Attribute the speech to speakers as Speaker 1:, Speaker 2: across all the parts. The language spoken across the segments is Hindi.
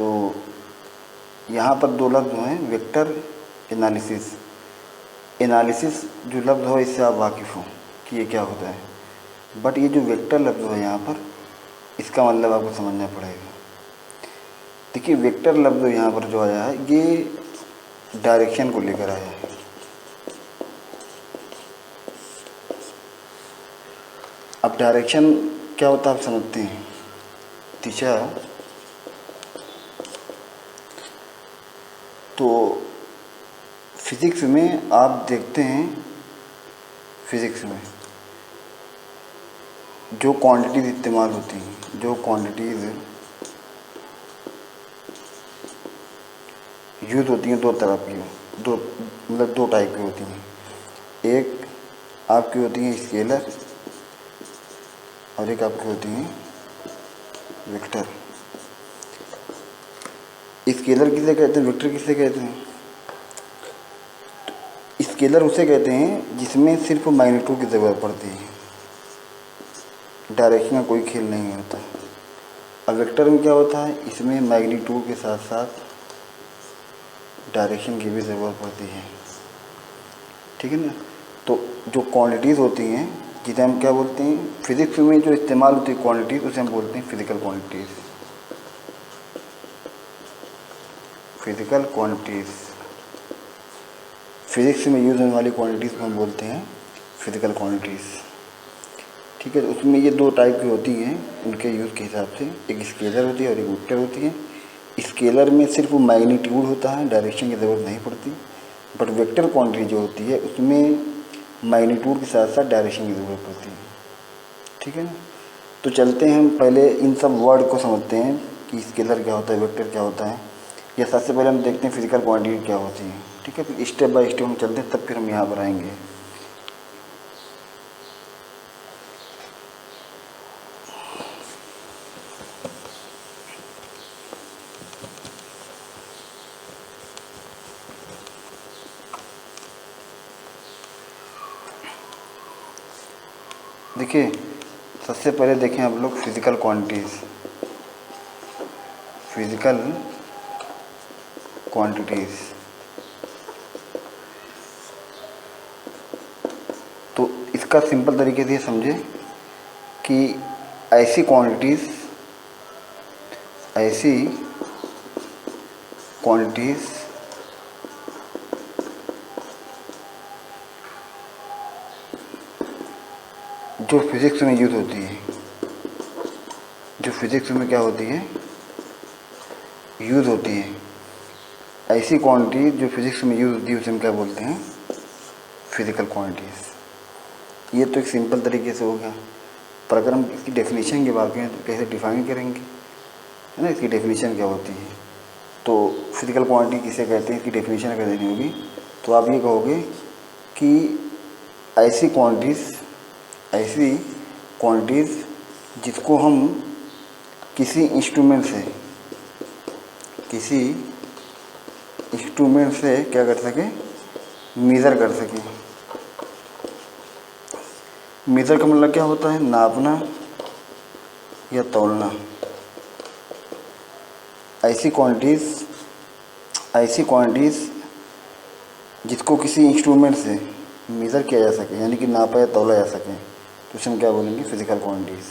Speaker 1: तो यहाँ पर दो लफ्ज़ हैं, वेक्टर एनालिसिस। एनालिसिस जो लफ्ज़ हो इससे आप वाकिफ़ हो कि ये क्या होता है, बट ये जो वेक्टर लफ्ज़ है यहाँ पर, इसका मतलब आपको समझना पड़ेगा। देखिए वेक्टर लफ्ज़ यहाँ पर जो आया है ये डायरेक्शन को लेकर आया है। अब डायरेक्शन क्या होता है आप समझते हैं। दिशा, तो फिज़िक्स में आप देखते हैं, फिज़िक्स में जो क्वांटिटीज़ इस्तेमाल होती हैं, जो क्वांटिटीज़ यूज़ होती हैं, दो तरह की, दो मतलब दो टाइप की होती हैं। एक आपकी होती हैं स्केलर और एक आपकी होती हैं वेक्टर। स्केलर किसे कहते हैं, वेक्टर किसे कहते हैं। स्केलर उसे कहते हैं जिसमें सिर्फ मैग्नीट्यूड की ज़रूरत पड़ती है, डायरेक्शन का कोई खेल नहीं होता। अब वेक्टर में क्या होता है, इसमें मैग्नीट्यूड के साथ साथ डायरेक्शन की भी ज़रूरत पड़ती है, ठीक है ना। तो जो क्वांटिटीज़ होती हैं जिसे हम क्या बोलते हैं, फिज़िक्स में जो इस्तेमाल होती है क्वांटिटीज़, उसे हम बोलते हैं physical quantities. Physical quantities, physics में यूज़ होने वाली क्वांटिटीज़ को हम बोलते हैं फिज़िकल क्वांटिटीज़, ठीक है। तो उसमें ये दो टाइप की होती हैं उनके यूज़ के हिसाब से, एक स्केलर होती है और एक वेक्टर होती है। स्केलर में सिर्फ मैग्नीट्यूड होता है, डायरेक्शन की ज़रूरत नहीं पड़ती, बट वेक्टर क्वांटिटी जो होती है उसमें मैग्नीट्यूड के साथ साथ डायरेक्शन की ज़रूरत पड़ती है, ठीक है ना। तो चलते हैं हम पहले इन सब वर्ड को समझते हैं कि स्केलर क्या होता है, वेक्टर क्या होता है, या सबसे पहले हम देखते हैं फिजिकल क्वांटिटी क्या होती है, ठीक है। फिर स्टेप बाय स्टेप हम चलते हैं, तब फिर हम यहाँ पर आएंगे। देखिए सबसे पहले देखें आप लोग फिजिकल क्वांटिटीज़। फिजिकल क्वांटिटीज़ तो इसका सिंपल तरीके से समझे कि ऐसी क्वांटिटीज़ जो फिज़िक्स में यूज़ होती है, जो फिज़िक्स में क्या होती है, यूज़ होती है, ऐसी क्वांटिटी जो फिज़िक्स में यूज़ होती है उसे हम क्या बोलते हैं, फिज़िकल क्वांटिटीज़। ये तो एक सिंपल तरीके से हो गया, पर अगर हम इसकी डेफिनेशन की बात करें तो कैसे डिफाइन करेंगे, है ना। इसकी डेफिनेशन क्या होती है, तो फिज़िकल क्वांटिटी किसे कहते हैं, इसकी डेफिनेशन अगर देनी होगी तो आप ये कहोगे कि ऐसी क्वांटिटीज़ जिसको हम किसी इंस्ट्रूमेंट से क्या कर सकें, मेज़र कर सकें। मेज़र का मतलब क्या होता है, नापना या तौलना। ऐसी क्वांटिटीज़ जिसको किसी इंस्ट्रूमेंट से मेज़र किया जा सके, यानी कि नापा या तौला जा सके, तो उसे हम क्या बोलेंगे, फिज़िकल क्वांटिटीज़,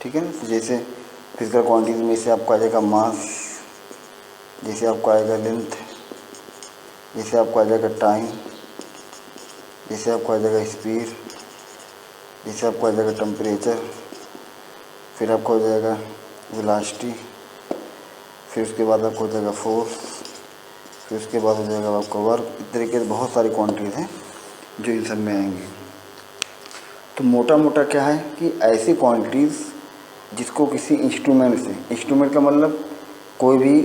Speaker 1: ठीक है ना। तो जैसे फिज़िकल क्वांटिटीज़ में से आपको आ जाएगा मास, जैसे आपको आएगा लेंथ, जैसे आपको आ जाएगा टाइम, जैसे आपको आ जाएगा स्पीड, जैसे आपको आ जाएगा टेम्परेचर, फिर आपको हो जाएगा वेलोसिटी, फिर उसके बाद आपको हो जाएगा फोर्स, फिर उसके बाद हो जाएगा आपका वर्क। इस तरीके से बहुत सारी क्वांटिटीज़ हैं जो इन सब में आएंगी। तो मोटा मोटा क्या है कि ऐसी क्वांटिटीज़ जिसको किसी इंस्ट्रूमेंट से, इंस्ट्रूमेंट का मतलब कोई भी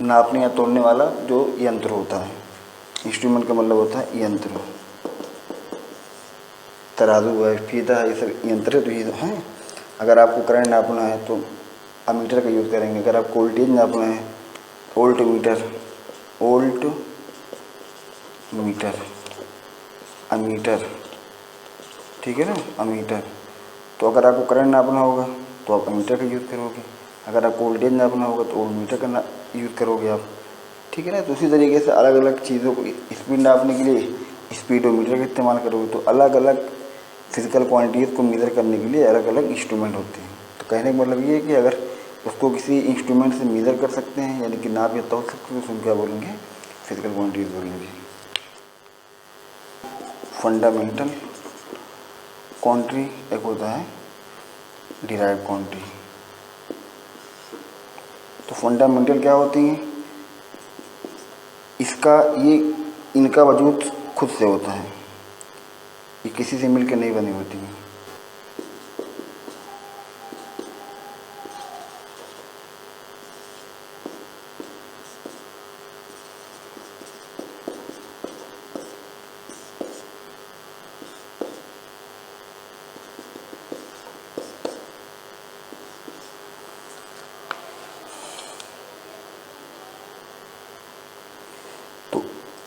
Speaker 1: नापने या तोलने वाला जो यंत्र होता है, इंस्ट्रूमेंट का मतलब होता है यंत्र, तराजू है, फीता है, ये सब यंत्र तो ये हैं। अगर आपको करंट नापना है तो अमीटर का यूज़ करेंगे, अगर आपको वोल्टेज नापना है वोल्ट मीटर, अमीटर, ठीक है ना, अमीटर। तो अगर आपको करंट नापना होगा तो आप अमीटर का यूज़ करोगे। अगर आपको वोल्टेज नापना होगा तो वोल्ट मीटर का यूज़ करोगे आप, ठीक है ना। तो उसी तरीके से अलग अलग चीज़ों को स्पीड नापने के लिए स्पीडोमीटर का इस्तेमाल करोगे। तो अलग अलग फिजिकल क्वांटिटीज़ को मेज़र करने के लिए अलग अलग इंस्ट्रूमेंट होते हैं। तो कहने का मतलब ये है कि अगर उसको किसी इंस्ट्रूमेंट से मेज़र कर सकते हैं यानी कि नाप या तौल सकते हैं तो उसको क्या बोलेंगे, फिजिकल क्वांटिटीज़ बोलेंगे। फंडामेंटल क्वांटिटी एक होता है डिराइव क्वांटिटी। तो फंडामेंटल क्या होती हैं, इनका वजूद खुद से होता है, ये किसी से मिलकर नहीं बनी होती हैं।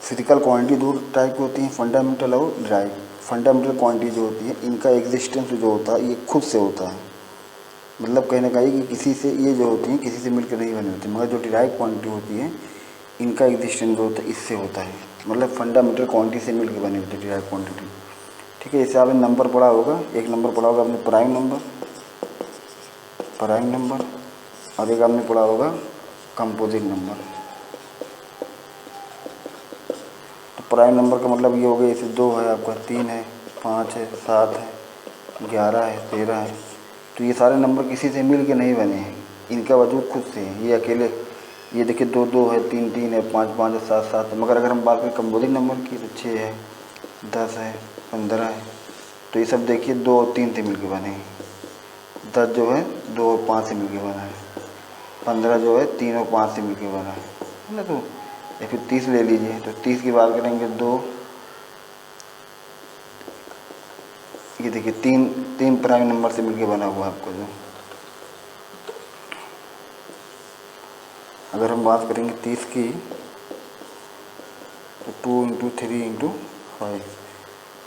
Speaker 1: फिजिकल क्वांटिटी दो टाइप की होती हैं, फंडामेंटल और डिराइव। फंडामेंटल क्वांटिटी जो होती है इनका एग्जिस्टेंस जो होता है ये खुद से होता है, मतलब कहने का ये कि किसी से, ये जो होती हैं किसी से मिलकर नहीं बनी होती। मगर जो डिराइव क्वांटिटी होती है इनका एग्जिस्टेंस जो होता है इससे होता है, मतलब फंडामेंटल क्वांटिटी से मिलकर बनी होती है डिराइव क्वांटिटी, ठीक है। जैसे आपने नंबर पढ़ा होगा, एक नंबर पढ़ा होगा आपने प्राइम नंबर, और एक आपने पढ़ा होगा कंपोजिट नंबर। प्राइम नंबर का मतलब ये हो गया, जैसे 2 है आपका, 3 है, 5 है, 7 है, 11 है, 13 है। तो ये सारे नंबर किसी से मिल के नहीं बने हैं, इनका वजूद खुद से है। ये अकेले, ये देखिए 2 2 है, 3 3 है, 5 5 है, 7 7 है। मगर अगर हम बात करें कंपोजिट नंबर की तो 6 है, 10 है, 15 है। तो ये सब देखिए 2 और 3 से मिल के बने हैं। 10 जो है 2 और 5 से मिल के बना है, 15 जो है 3 और 5 से मिल के बना है ना। तो या फिर 30 ले लीजिए, तो 30 की बात करेंगे 2, ये देखिए 3 प्राइम नंबर से मिलके बना हुआ है आपको जो। अगर हम बात करेंगे 30 की तो 2 × 3 × 5,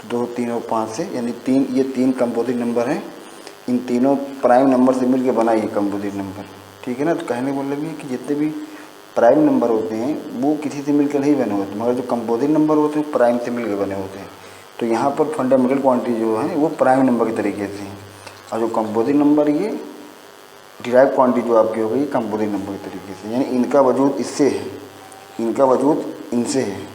Speaker 1: 2 3 और 5 से, यानी 3, ये 3 कंपोजिट नंबर हैं। इन तीनों प्राइम नंबर से मिलके बना ये कंपोजिट नंबर, ठीक है ना। तो कहने का मतलब ये कि जितने भी प्राइम नंबर होते हैं वो किसी से मिलकर नहीं बने होते, मगर जो कंपोजिट नंबर होते हैं प्राइम से मिलकर बने होते हैं। तो यहाँ पर फंडामेंटल क्वांटिटी जो है वो प्राइम नंबर के तरीके से है, और जो कंपोजिट नंबर ये डिराइव क्वांटिटी जो आपकी हो गई कंपोजिट नंबर के तरीके से, यानी इनका वजूद इससे है, इनका वजूद इनसे है,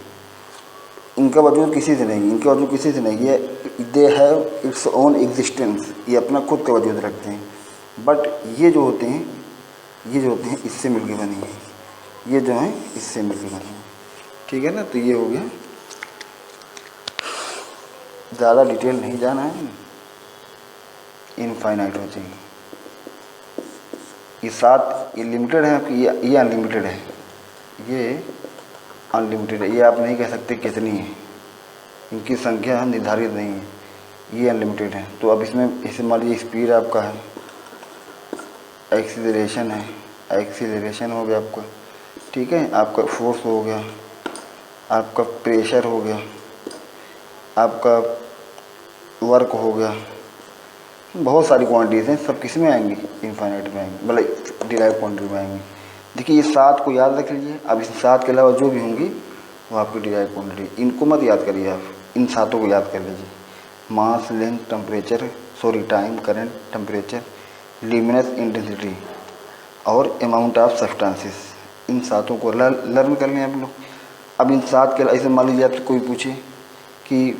Speaker 1: इनका वजूद किसी से नहीं, इनका वजूद किसी से नहीं। ये they have its own existence, ये अपना खुद का वजूद रखते हैं। बट ये जो होते हैं इससे मिलके बने हैं, ये जो है इससे मिलके बने हैं, ठीक है ना। तो ये हो गया, ज़्यादा डिटेल नहीं जाना है, इनफाइनाइट हो चाहिए। ये 7 ये लिमिटेड है आपकी, ये अनलिमिटेड है, ये अनलिमिटेड है। ये आप नहीं कह सकते कितनी है, इनकी संख्या निर्धारित नहीं है, ये अनलिमिटेड है। तो अब इसमें इसे मान लीजिए स्पीड आपका है, एक्सीलरेशन हो गया आपका, ठीक है, आपका फोर्स हो गया, आपका प्रेशर हो गया, आपका वर्क हो गया, बहुत सारी क्वांटिटीज़ हैं। सब किस में आएंगी, इनफाइनाइट में आएंगी, मतलब डिराइव क्वांटिटी में आएंगी। देखिए ये 7 को याद रख लीजिए। अब इस 7 के अलावा जो भी होंगी वो आपकी डिराइव क्वांटिटी, इनको मत याद करिए आप, इन 7 को याद कर लीजिए। Mass, length, time, current, temperature, luminous intensity और अमाउंट ऑफ सब्सटेंसेस, इन 7 को लर्न कर लें आप लोग। अब इन 7 के ऐसे मान लीजिए आपसे कोई पूछे कि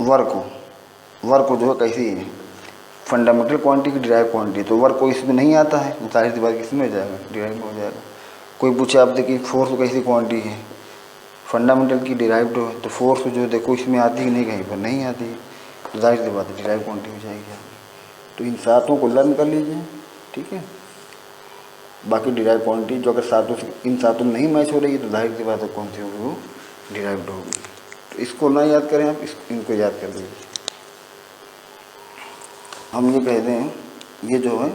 Speaker 1: वर्क को जो है कैसी है, फंडामेंटल क्वांटिटी की डिराइव क्वांटिटी, तो वर्क को इसमें नहीं आता है, जाहिर सी बात किसमें हो जाएगा, डिराइव में हो जाएगा। कोई पूछे आपसे कि फोर्स को कैसी क्वांटिटी है, फंडामेंटल की डिराइव्ड हो, तो फोर्स जो देखो इसमें आती है नहीं, कहीं पर नहीं आती है, तो जाहिर सी बात है डिराइव क्वांटिटी हो जाएगी आपकी। तो इन 7 को लर्न कर लीजिए, ठीक है। बाकी डिराइव क्वांटिटी जो अगर 7 से इन 7 में नहीं मैच हो रही है तो जाहिर सी बात है कौन सी होगी, वो डिराइव्ड होगी। तो इसको ना याद करें आप, इनको याद कर लीजिए। हम ये कह दें, ये जो है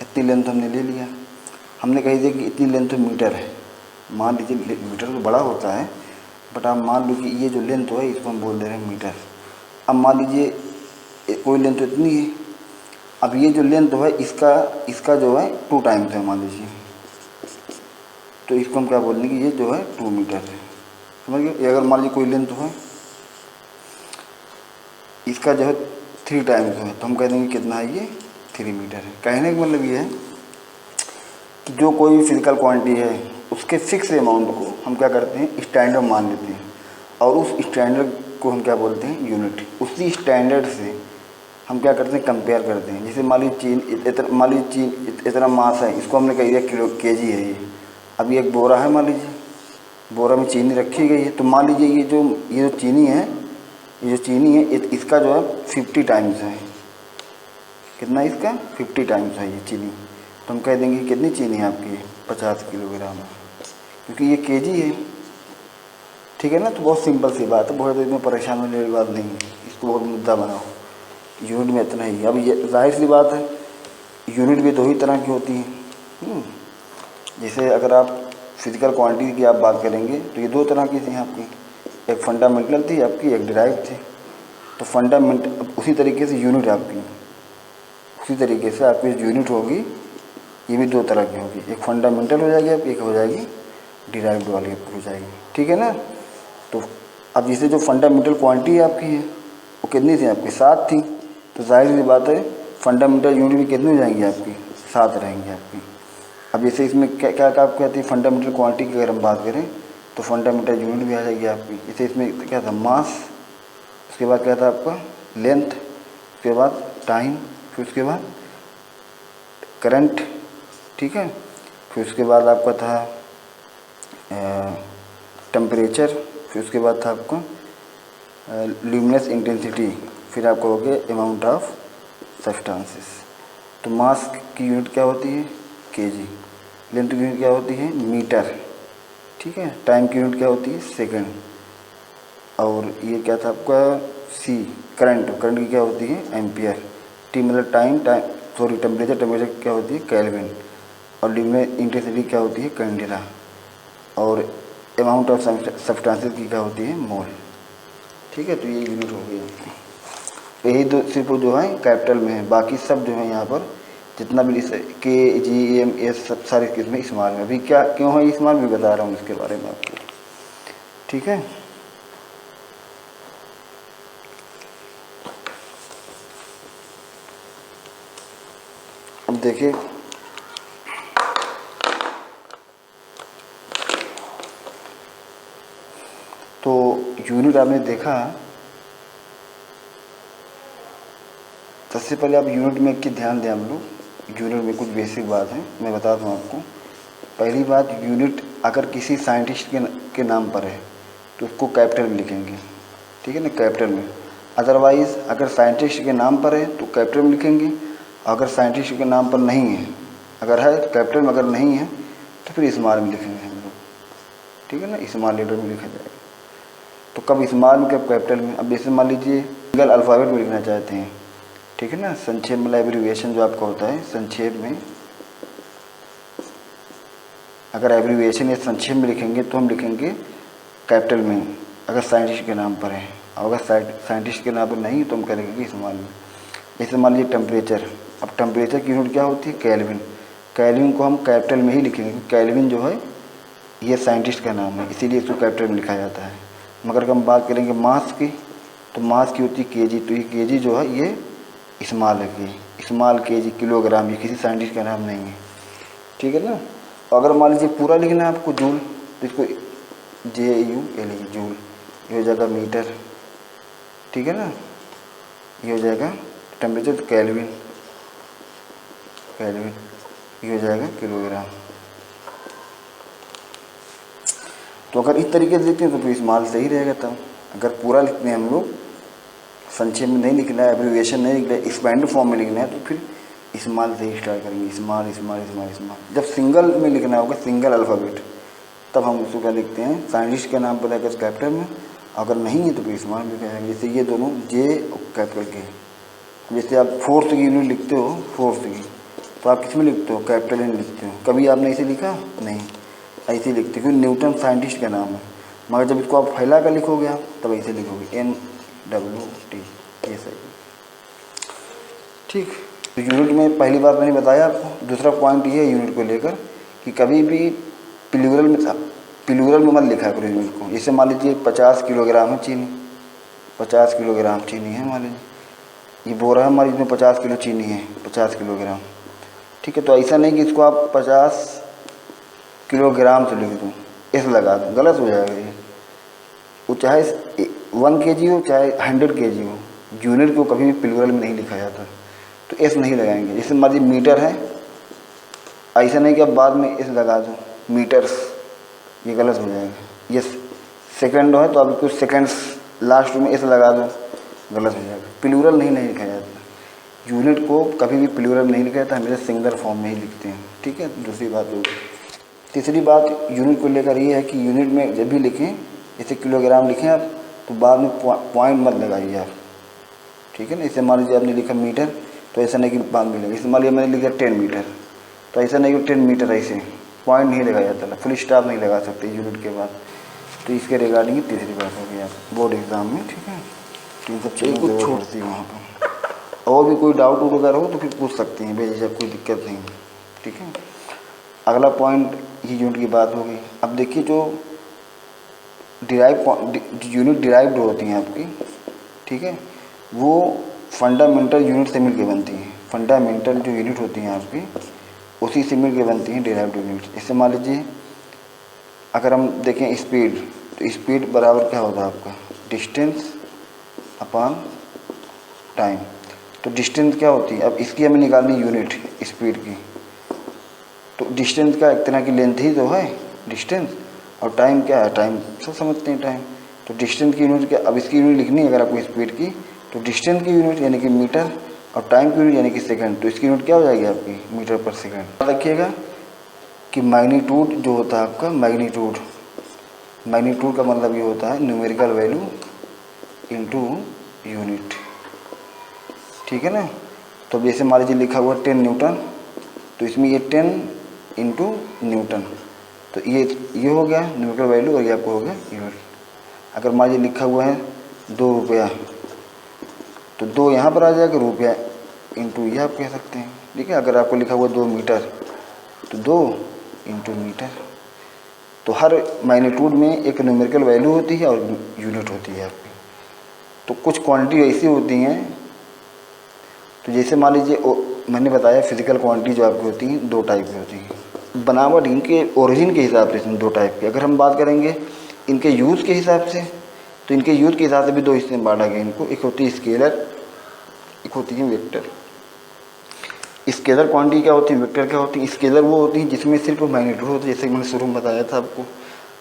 Speaker 1: इतनी लेंथ हमने ले लिया, हमने कह दिया कि इतनी लेंथ मीटर है। मान लीजिए मीटर तो बड़ा होता है, बट आप मान लो कि ये जो लेंथ है इसको हम बोल दे रहे हैं मीटर। अब मान लीजिए कोई लेंथ तो इतनी है, अब ये जो लेंथ है इसका जो है 2 टाइम्स है मान लीजिए, तो इसको हम क्या बोलेंगे कि ये जो है 2 मीटर है। समझ गए? ये अगर मान लीजिए कोई लेंथ है इसका जो है 3 टाइम्स है, तो हम कह देंगे कितना है ये 3 मीटर है। कहने का मतलब ये है कि जो कोई भी फिजिकल क्वांटिटी है उसके फिक्स अमाउंट को हम क्या करते हैं स्टैंडर्ड मान लेते हैं, और उस स्टैंडर्ड को हम क्या बोलते हैं यूनिट। उसी स्टैंडर्ड से हम क्या करते हैं कंपेयर करते हैं। जैसे मान लीजिए इतना मास है, इसको हमने कह दिया किलो केजी है ये। अभी एक बोरा है, मान लीजिए बोरा में चीनी रखी गई है, तो मान लीजिए ये जो चीनी है इसका जो है 50 टाइम्स है। कितना इसका 50 टाइम्स है ये चीनी, तो हम कह देंगे कितनी चीनी है आपकी 50 किलोग्राम, क्योंकि ये केजी है। ठीक है ना? तो बहुत सिंपल सी बात है, बहुत इसमें परेशान होने वाली बात नहीं है, इसको बहुत मुद्दा बनाओ। यूनिट में इतना ही। अब ये जाहिर सी बात है यूनिट भी 2 ही तरह की होती हैं। जैसे अगर आप फिजिकल क्वांटिटी की आप बात करेंगे तो ये 2 तरह की थी आपकी, एक फंडामेंटल थी आपकी, एक डिराइव थी। तो फंडामेंटल उसी तरीके से यूनिट आपकी, उसी तरीके से आपकी यूनिट होगी ये भी 2 तरह की होगी, एक फंडामेंटल हो जाएगी आपकी, एक हो जाएगी डिराइव्ड वाली हो जाएगी। ठीक है ना? तो अब जैसे जो फंडामेंटल क्वांटिटी आपकी है वो कितनी थी आपकी 7 थी, तो जाहिर सी बात है फंडामेंटल यूनिट भी कितनी हो जाएंगी आपकी 7 रहेंगी आपकी। अब जैसे इसमें क्या क्या आप कहते हैं फंडामेंटल क्वांटिटी की अगर हम बात करें तो फंडामेंटल यूनिट भी आ जाएगी आपकी। जैसे इसमें क्या था मास, उसके बाद क्या था आपका लेंथ, उसके बाद टाइम, फिर उसके बाद करंट। ठीक है? फिर उसके बाद आपका था टेम्परेचर, फिर उसके बाद था आपका ल्यूमिनस इंटेंसिटी, फिर आपको हो गया अमाउंट ऑफ सब्सटेंसेस। तो मास की यूनिट क्या होती है केजी, लेंथ की यूनिट क्या होती है मीटर। ठीक है? टाइम की यूनिट क्या होती है सेकंड, और ये क्या था आपका सी करंट की क्या होती है एम्पियर। टी मतलब टेम्परेचर क्या होती है केल्विन, और ल्यूमिनस इंटेंसिटी क्या होती है कैंडेला, और अमाउंट ऑफ सब्सटेंसेस की क्या होती है मोल। ठीक है? तो ये यूनिट हो गई। यही 2 सिर्फ जो है कैपिटल में है, बाकी सब जो है यहाँ पर जितना भी के जी एम एस सब सारे किस्में स्मॉल में। अभी क्या क्यों है स्मॉल में बता रहा हूँ इसके बारे में आपको। ठीक है? अब देखिए तो यूनिट आपने देखा, सबसे पहले आप यूनिट में की ध्यान दें हम लोग। यूनिट में कुछ बेसिक बात है मैं बता दूँ आपको। पहली बात, यूनिट अगर किसी साइंटिस्ट के नाम पर है तो उसको कैपिटल में लिखेंगे। ठीक है ना? कैपिटल में। अदरवाइज़ अगर साइंटिस्ट के नाम पर है तो कैपिटल में लिखेंगे, अगर साइंटिस्ट के नाम पर नहीं है, अगर है कैपिटल में, अगर नहीं है तो फिर स्मॉल में लिखेंगे हम लोग। ठीक है ना? स्मॉल लेटर में लिखा जाएगा। तो कब स्मॉल में कब कैपिटल में। अब जैसे मान लीजिए सिंगल अल्फ़ाबेट में लिखना चाहते हैं, ठीक है ना, संक्षेप में एब्रीविएशन जो आपका होता है संक्षेप में, अगर एब्रीविएशन या संक्षेप में लिखेंगे तो हम लिखेंगे कैपिटल में अगर साइंटिस्ट के नाम पर है, और अगर साइंटिस्ट के नाम पर नहीं तो हम करेंगे स्मॉल में। जैसे मान लीजिए टेम्परेचर, अब टेम्परेचर की यूनिट क्या होती है केल्विन। केल्विन को हम कैपिटल में ही लिखेंगे, केल्विन जो है ये साइंटिस्ट का नाम है इसीलिए इसको कैपिटल में लिखा जाता है। मगर हम बात करेंगे मास की, तो मास की होती है केजी, तो ये केजी जो है ये स्मॉल है, कि स्मॉल केजी किलोग्राम, ये किसी साइंटिस्ट का नाम नहीं है। ठीक है ना? अगर मान लीजिए पूरा लिखना है आपको जूल, तो इसको JUL जूल, ये हो जाएगा मीटर। ठीक है ना? ये हो जाएगा टेम्परेचर, तो केल्विन, ये हो जाएगा किलोग्राम। तो अगर इस तरीके से लिखते हैं तो फिर स्मॉल सही रहेगा। तब अगर पूरा लिखते हैं हम लोग, संक्षेप में नहीं लिखना है, एब्रीविएशन नहीं लिखना है, एक्सपेंड फॉर्म में लिखना है, तो फिर स्मॉल से ही स्टार्ट करेंगे, स्मॉल स्मॉल स्मॉल स्मॉल। जब सिंगल में लिखना होगा, सिंगल अल्फ़ाबेट, तब हम उसको क्या लिखते हैं साइंटिस्ट के नाम पर रहकर कैपिटल में, अगर नहीं है तो फिर स्मॉल में लिखेंगे। जैसे ये दोनों जे कैपिटल के, जैसे आप फोर्थ की यूनिट लिखते हो, फोर्थ की, तो आप किस में लिखते हो कैपिटल में लिखते हो। कभी आपने ऐसे लिखा नहीं, ऐसे लिखते हो, क्योंकि न्यूटन साइंटिस्ट का नाम है। मगर जब इसको आप फैला कर लिखोगे आप, तब ऐसे लिखोगे NWT, ये सही। ठीक। तो यूनिट में पहली बात मैंने बताया आपको। दूसरा पॉइंट ये है यूनिट को लेकर कि कभी भी प्लूरल में मत लिखा करो यूनिट को। जैसे मान लीजिए 50 किलोग्राम है चीनी, 50 किलोग्राम चीनी है मान लीजिए, ये बोरा है हमारी, इसमें 50 किलो चीनी है, 50 किलोग्राम, ठीक है। तो ऐसा नहीं कि इसको आप 50 किलोग्राम से लिख दूँ, ऐसे लगा दूँ, गलत हो जाएगा ये। वो चाहे 1 kg हो चाहे 100 kg हो, यूनिट को कभी भी प्लूरल में नहीं लिखा जाता। तो एस नहीं लगाएंगे। जैसे मान लीजिए मीटर है, ऐसा नहीं कि अब बाद में एस लगा दो मीटर्स, ये गलत हो जाएगा। ये सेकंड है तो अब कुछ सेकंड्स लास्ट में एस लगा दो, गलत हो जाएगा। प्लूरल नहीं लिखा जाता। यूनिट को कभी भी प्लूरल नहीं लिखा जाता, हमेशा सिंगुलर फॉर्म में ही लिखते हैं, ठीक है। दूसरी बात होगी। तीसरी बात यूनिट को लेकर ये है कि यूनिट में जब भी लिखें, जैसे किलोग्राम लिखें आप, तो बाद में पॉइंट मत लगाइए आप, ठीक है ना। जैसे मान लीजिए आपने लिखा मीटर, तो ऐसा नहीं कि बाद में लगेगा। जैसे मान लीजिए मैंने लिखा 10 मीटर, तो ऐसा नहीं कि 10 मीटर, ऐसे पॉइंट नहीं लगाया जाता, फुल स्टॉप नहीं लगा सकते यूनिट के बाद। तो इसके रिगार्डिंग तीसरी बात हो गई आप बोर्ड एग्जाम में, ठीक है। तो इन सब चीज़ें कुछ छोड़ती है वहाँ पर। और भी कोई डाउट वगैरह हो तो फिर पूछ सकती हैं, बेझिझक, कोई दिक्कत नहीं, ठीक है। अगला पॉइंट ये यूनिट की बात हो गई। अब देखिए जो यूनिट डिराइव्ड होती हैं आपकी, ठीक है, वो फंडामेंटल यूनिट से मिलकर बनती हैं। फंडामेंटल जो यूनिट होती हैं आपकी, उसी से मिलकर बनती हैं डिराइव्ड यूनिट। जैसे मान लीजिए अगर हम देखें स्पीड, तो स्पीड बराबर क्या होता है आपका, डिस्टेंस अपॉन टाइम। तो डिस्टेंस क्या होती है, अब इसकी हमें निकालनी यूनिट स्पीड की, तो डिस्टेंस का एक तरह की लेंथ ही तो है डिस्टेंस, और टाइम क्या है, टाइम सब समझते हैं टाइम। तो डिस्टेंस की यूनिट क्या, अब इसकी यूनिट लिखनी है अगर आपको स्पीड की, तो डिस्टेंस की यूनिट यानी कि मीटर, और टाइम की यूनिट यानी कि सेकंड। तो इसकी यूनिट क्या हो जाएगी आपकी, मीटर पर सेकंड। याद रखिएगा कि मैग्नीट्यूड जो होता है आपका, मैग्नीट्यूड का मतलब ये होता है न्यूमेरिकल वैल्यू इनटू यूनिट, ठीक है ना। तो जैसे मान लीजिए लिखा हुआ 10 न्यूटन, तो इसमें ये 10 इंटू न्यूटन, तो ये हो गया न्यूमेरिकल वैल्यू, और ये आपको हो गया यूनिट। अगर मान लीजिए लिखा हुआ है 2 रुपया, तो 2 यहाँ पर आ जाएगा, रुपया इंटू ये आप कह सकते हैं, ठीक है। अगर आपको लिखा हुआ 2 मीटर, तो 2 इंटू मीटर। तो हर मैग्नीट्यूड में एक न्यूमेरिकल वैल्यू होती है और यूनिट होती है आपकी। तो कुछ क्वांटिटी ऐसी होती हैं, तो जैसे मान लीजिए मैंने बताया फिजिकल क्वांटिटी जो आपकी होती हैं 2 टाइप की होती हैं। बनावट इनके ओरिजिन के हिसाब से इसमें 2 टाइप की। अगर हम बात करेंगे इनके यूज़ के हिसाब से, तो इनके यूज़ के हिसाब से भी 2 हिस्से में बांटा गया इनको। एक होती है स्केलर, एक होती है वेक्टर। स्केलर क्वांटिटी क्या होती है, वेक्टर क्या होती है। स्केलर वो होती है जिसमें सिर्फ मैग्नीट्यूड होती है, जैसे मैंने शुरू में बताया था आपको।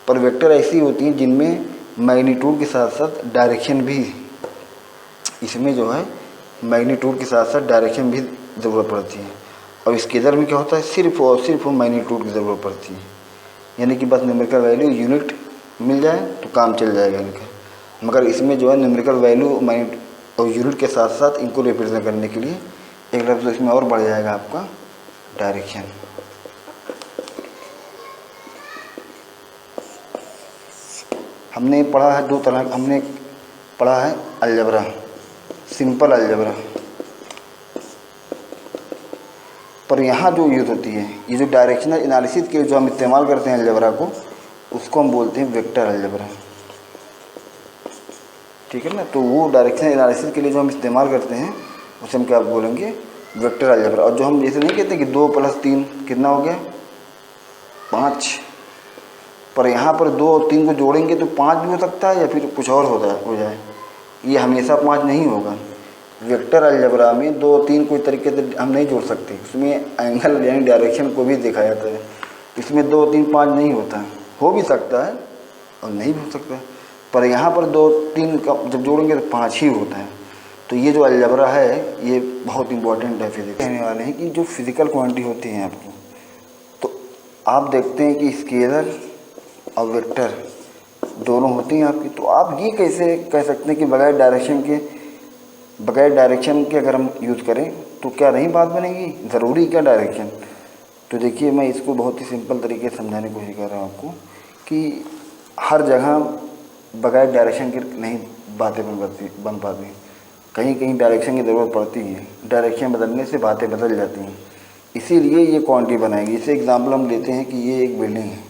Speaker 1: पर वेक्टर ऐसी होती हैं जिनमें मैग्नीट्यूड के साथ साथ डायरेक्शन भी, इसमें जो है मैग्नीट्यूड के साथ साथ डायरेक्शन भी ज़रूरत पड़ती है। और स्केलर में क्या होता है, सिर्फ और सिर्फ मैग्नीट्यूड की ज़रूरत पड़ती है, यानी कि बस न्यूमेरिकल वैल्यू यूनिट मिल जाए तो काम चल जाएगा इनका। मगर इसमें जो है न्यूमेरिकल वैल्यू और यूनिट के साथ साथ इनको रिप्रेजेंट करने के लिए एक लफ्ज़ इसमें और बढ़ जाएगा आपका, डायरेक्शन। हमने पढ़ा है 2 तरह, हमने पढ़ा है अलजेब्रा, सिंपल अलजेब्रा। पर यहाँ जो यूज़ होती है, ये जो डायरेक्शनल एनालिसिस के जो हम इस्तेमाल करते हैं अलजेब्रा को, उसको हम बोलते हैं वेक्टर अलजेब्रा, ठीक है ना। तो वो डायरेक्शनल एनालिसिस के लिए जो हम इस्तेमाल करते हैं उसे हम क्या बोलेंगे, वेक्टर अलजेब्रा। और जो हम जैसे नहीं कहते कि 2 + 3 कितना हो गया, 5, पर यहाँ पर 2 और 3 को जोड़ेंगे तो 5 भी हो सकता है या फिर कुछ और हो जाए, ये हमेशा 5 नहीं होगा। वेक्टर अलजेब्रा में 2 और 3 कोई तरीके से हम नहीं जोड़ सकते, उसमें एंगल यानी डायरेक्शन को भी देखा जाता है। इसमें 2 3 5 नहीं होता, हो भी सकता है और नहीं भी हो सकता है, पर यहाँ पर 2 3 का जब जोड़ेंगे तो 5 ही होता है। तो ये जो अलजेब्रा है ये बहुत इंपॉर्टेंट है फिजिक्स। कहने वाले हैं कि जो फिजिकल क्वांटिटी होती हैं आपको, तो आप देखते हैं कि स्केलर और वेक्टर दोनों होती हैं आपकी। तो आप ये कैसे कह सकते हैं कि बगैर डायरेक्शन के अगर हम यूज़ करें तो क्या नहीं बात बनेगी, ज़रूरी क्या डायरेक्शन। तो देखिए मैं इसको बहुत ही सिंपल तरीके से समझाने की कोशिश कर रहा हूँ आपको कि हर जगह बगैर डायरेक्शन के नहीं बातें बन पाती। कहीं कहीं डायरेक्शन की ज़रूरत पड़ती है, डायरेक्शन बदलने से बातें बदल जाती हैं, इसीलिए ये क्वांटिटी बनाएंगे। इसे एग्जाम्पल हम लेते हैं कि ये एक बिल्डिंग है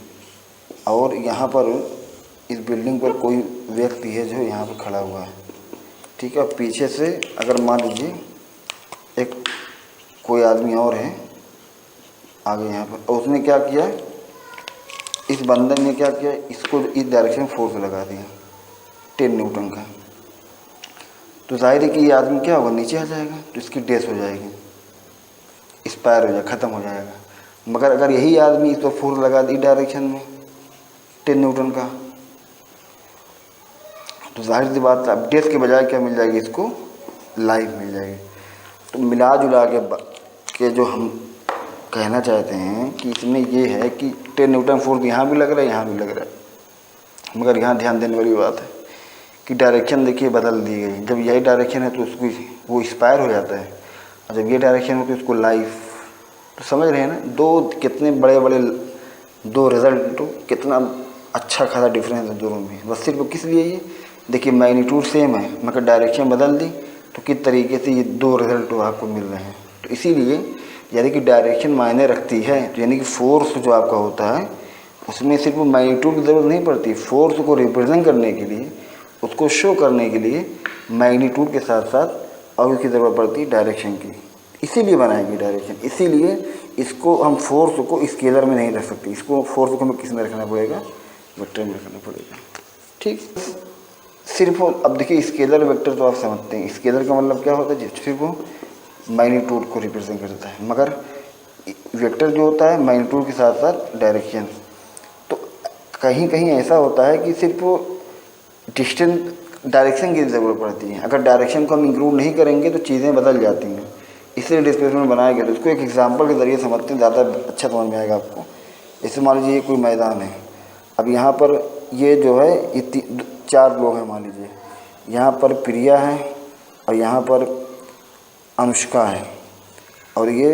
Speaker 1: और यहाँ पर इस बिल्डिंग पर कोई व्यक्ति है जो यहाँ पर खड़ा हुआ है, ठीक है। पीछे से अगर मान लीजिए एक कोई आदमी और है आगे यहाँ पर, और उसने क्या किया, इस बंदर ने क्या किया, इसको इस डायरेक्शन में फोर्स लगा दिया 10 न्यूटन का, तो जाहिर है कि ये आदमी क्या होगा, नीचे आ जाएगा, तो इसकी डेथ हो जाएगी, एक्सपायर हो जाएगा, ख़त्म हो जाएगा। मगर अगर यही आदमी इस पर फोर्स लगा दी डायरेक्शन में 10 न्यूटन का, तो जाहिर सी बात है अब डेथ के बजाय क्या मिल जाएगी, इसको लाइफ मिल जाएगी। तो मिला जुला के जो हम कहना चाहते हैं कि इसमें ये है कि 10 न्यूटन फोर्स यहाँ भी लग रहा है, यहाँ भी लग रहा है, मगर यहाँ ध्यान देने वाली बात है कि डायरेक्शन देखिए बदल दी गई। जब यही डायरेक्शन है तो उसको वो एक्सपायर हो जाता है, और जब ये डायरेक्शन हो तो उसको लाइफ। तो समझ रहे हैं ना, दो कितने बड़े बड़े दो रिजल्ट, तो कितना अच्छा खासा डिफरेंस है दोनों में। बस सिर्फ किस लिए, ये देखिए मैग्नीट्यूड सेम है मगर डायरेक्शन बदल दी, तो किस तरीके से ये दो रिजल्ट आपको मिल रहे हैं। तो इसीलिए यानी कि डायरेक्शन मायने रखती है, यानी कि फोर्स जो आपका होता है उसमें सिर्फ मैग्नीट्यूड की ज़रूरत नहीं पड़ती, फोर्स को रिप्रेजेंट करने के लिए, उसको शो करने के लिए मैग्नीट्यूड के साथ साथ और उसकी ज़रूरत पड़ती है डायरेक्शन की। इसीलिए बनाएगी डायरेक्शन, इसीलिए इसको हम फोर्स को स्केलर में नहीं रख सकते, इसको फोर्स को हमें किस में रखना पड़ेगा, वेक्टर में रखना पड़ेगा, ठीक। सिर्फ अब देखिए स्केलर वेक्टर तो आप समझते हैं, स्केलर का मतलब क्या होता है, सिर्फ वो मैग्नीट्यूड को रिप्रेजेंट करता है, मगर वेक्टर जो होता है मैग्नीट्यूड के साथ साथ डायरेक्शन। तो कहीं कहीं ऐसा होता है कि सिर्फ डिस्टेंस डायरेक्शन की ज़रूरत पड़ती है, अगर डायरेक्शन को हम इंक्लूड नहीं करेंगे तो चीज़ें बदल जाती हैं, इसलिए डिस्प्लेसमेंट बनाया गया। तो इसको एक एग्जांपल के ज़रिए समझते हैं, ज़्यादा अच्छा समझ में आएगा आपको। जैसे मान लीजिए कोई मैदान है, अब यहाँ पर ये जो है ये 4 लोग हैं, मान लीजिए यहाँ पर प्रिया है और यहाँ पर अनुष्का है और ये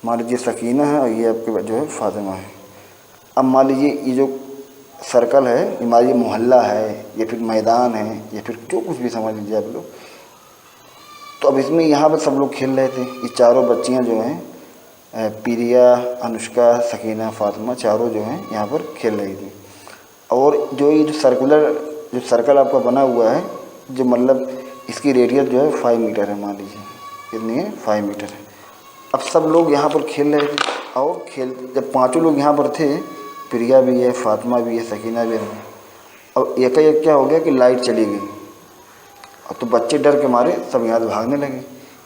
Speaker 1: मान लीजिए सकीना है और ये आपके जो है फातिमा है। अब मान लीजिए ये जो सर्कल है ये मान लीजिए मोहल्ला है या फिर मैदान है या फिर जो कुछ भी समझ लीजिए आप लोग। तो अब इसमें यहाँ पर सब लोग खेल रहे थे, ये चारों बच्चियाँ जो हैं प्रिया, अनुष्का, सकीना, फातिमा, चारों जो हैं यहाँ पर खेल रही थी। और जो ये जो सर्कल आपका बना हुआ है, जो मतलब इसकी रेडियस जो है 5 मीटर है, मान लीजिए कितनी है, 5 मीटर है। अब सब लोग यहाँ पर खेल रहे थे और जब 5 लोग यहाँ पर थे, प्रिया भी है, फातिमा भी है, सकीना भी है, और एक क्या हो गया कि लाइट चली गई, और तो बच्चे डर के मारे सब यहाँ से भागने लगे।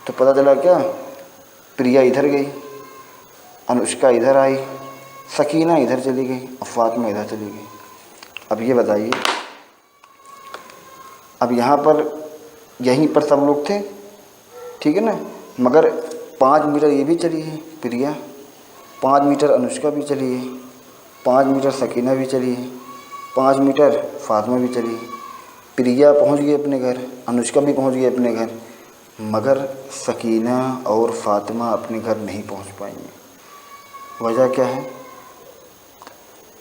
Speaker 1: तो पता चला क्या, प्रिया इधर गई, अनुष्का इधर आई, सकीना इधर चली गई और फातिमा इधर चली गई। अब ये बताइए, अब यहाँ पर यहीं पर सब लोग थे, ठीक है ना, मगर 5 मीटर ये भी चली है प्रिया, 5 मीटर अनुष्का भी चली है, 5 मीटर सकीना भी चली है, 5 मीटर फातिमा भी चली है। प्रिया पहुंच गई अपने घर, अनुष्का भी पहुंच गई अपने घर, मगर सकीना और फातिमा अपने घर नहीं पहुंच पाएंगे। वजह क्या है,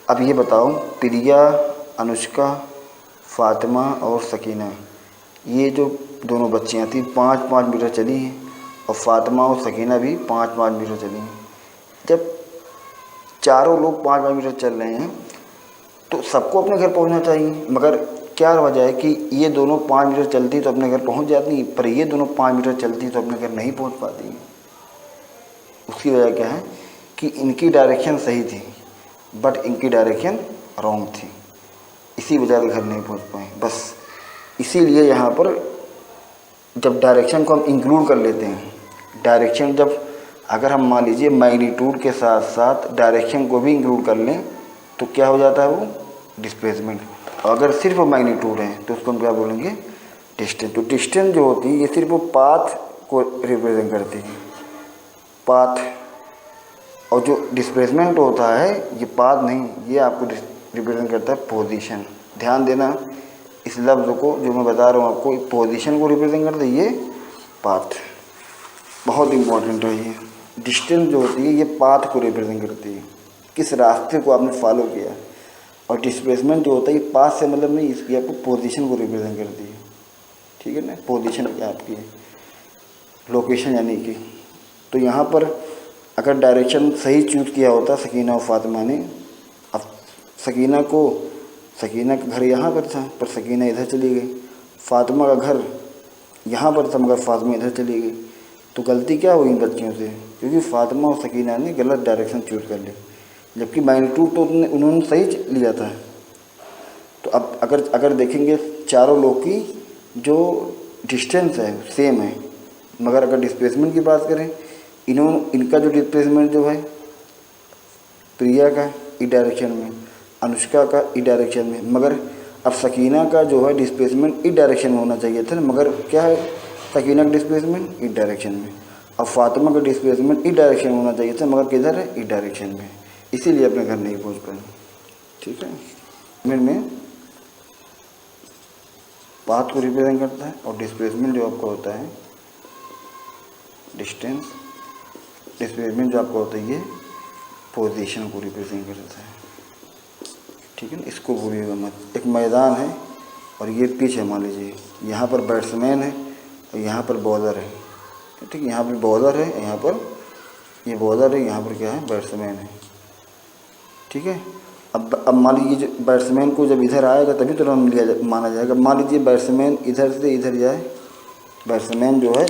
Speaker 1: अब ये बताओ, प्रिया, अनुष्का, फातिमा और सकीना, ये जो दोनों बच्चियां थी 5-5 मीटर चली हैं, और फातिमा और सकीना भी 5-5 मीटर चली हैं। जब चारों लोग 5-5 मीटर चल रहे हैं तो सबको अपने घर पहुंचना चाहिए, मगर क्या वजह है कि ये दोनों 5 मीटर चलती तो अपने घर पहुंच जाती, पर ये दोनों 5 मीटर चलती तो अपने घर नहीं पहुंच पाती। उसकी वजह क्या है कि इनकी डायरेक्शन सही थी बट इनकी डायरेक्शन रॉन्ग थी, इसी वजह से घर नहीं पहुंच पाए। बस इसीलिए यहाँ पर जब डायरेक्शन को हम इंक्लूड कर लेते हैं, डायरेक्शन जब अगर हम मान लीजिए मैग्नीट्यूड के साथ साथ डायरेक्शन को भी इंक्लूड कर लें तो क्या हो जाता है, वो डिस्प्लेसमेंट। और अगर सिर्फ मैग्नीट्यूड है तो उसको हम क्या बोलेंगे, डिस्टेंस। तो डिस्टेंस जो होती है ये सिर्फ पाथ को रिप्रेजेंट करती है, पाथ। और जो डिस्प्लेसमेंट होता है ये पाथ नहीं, ये आपको रिप्रेजेंट करता है पोजीशन। ध्यान देना इस लफ्ज़ को, जो मैं बता रहा हूँ आपको, पोजीशन को रिप्रेजेंट करता है ये पाथ, बहुत इंपॉर्टेंट है ये। डिस्टेंस जो होती है ये पाथ को रिप्रेजेंट करती है, किस रास्ते को आपने फॉलो किया। और डिस्प्लेसमेंट जो होता है ये पाथ से मतलब नहीं, इसकी आपको पोजीशन को रिप्रेजेंट करती है, ठीक है ना, पोजीशन क्या आपकी है, लोकेशन यानी कि। तो यहाँ पर अगर डायरेक्शन सही चूज़ किया होता सकीना और फातिमा ने, अब सकीना का घर यहाँ पर था पर सकीना इधर चली गई, फातिमा का घर यहाँ पर था मगर फातिमा इधर चली गई, तो गलती क्या हुई इन बच्चियों से, क्योंकि फातिमा और सकीना ने गलत डायरेक्शन चूज़ कर ली, जबकि मैग्नीट्यूड तो उन्होंने सही लिया था। तो अब अगर देखेंगे चारों लोग की जो डिस्टेंस है सेम है, मगर अगर डिस्प्लेसमेंट की बात करें, इनका जो डिस्प्लेसमेंट जो है, प्रिया का ई डायरेक्शन में, अनुष्का का ई डायरेक्शन में, मगर अब सकीना का जो है डिस्प्लेसमेंट ई डायरेक्शन में होना चाहिए था ना, मगर क्या है, सकीना का डिस्प्लेसमेंट ई डायरेक्शन में। अब फातिमा का डिस्प्लेसमेंट ई डायरेक्शन में होना चाहिए था, मगर किधर है, ई डायरेक्शन में, इसीलिए अपने घर नहीं पहुंच पाए। ठीक है, में पाथ को रिप्रेजेंट करता है और डिस्प्लेसमेंट जो आपका होता है, डिस्प्लेसमेंट जो आपका होता है ये पोजीशन को रिप्रेजेंट करता है। ठीक है ना, इसको भूलिएगा मत। एक मैदान है और ये पिच है, मान लीजिए यहाँ पर बैट्समैन है और यहाँ पर बॉलर है। ठीक है, यहाँ पर बॉलर है, यहाँ पर ये बॉलर है, यहाँ पर क्या है, बैट्समैन है। ठीक है, अब मान लीजिए बैट्समैन को जब इधर आएगा तभी तो रन लिया माना जाएगा। मान लीजिए बैट्समैन इधर से इधर जाए, बैट्समैन जो है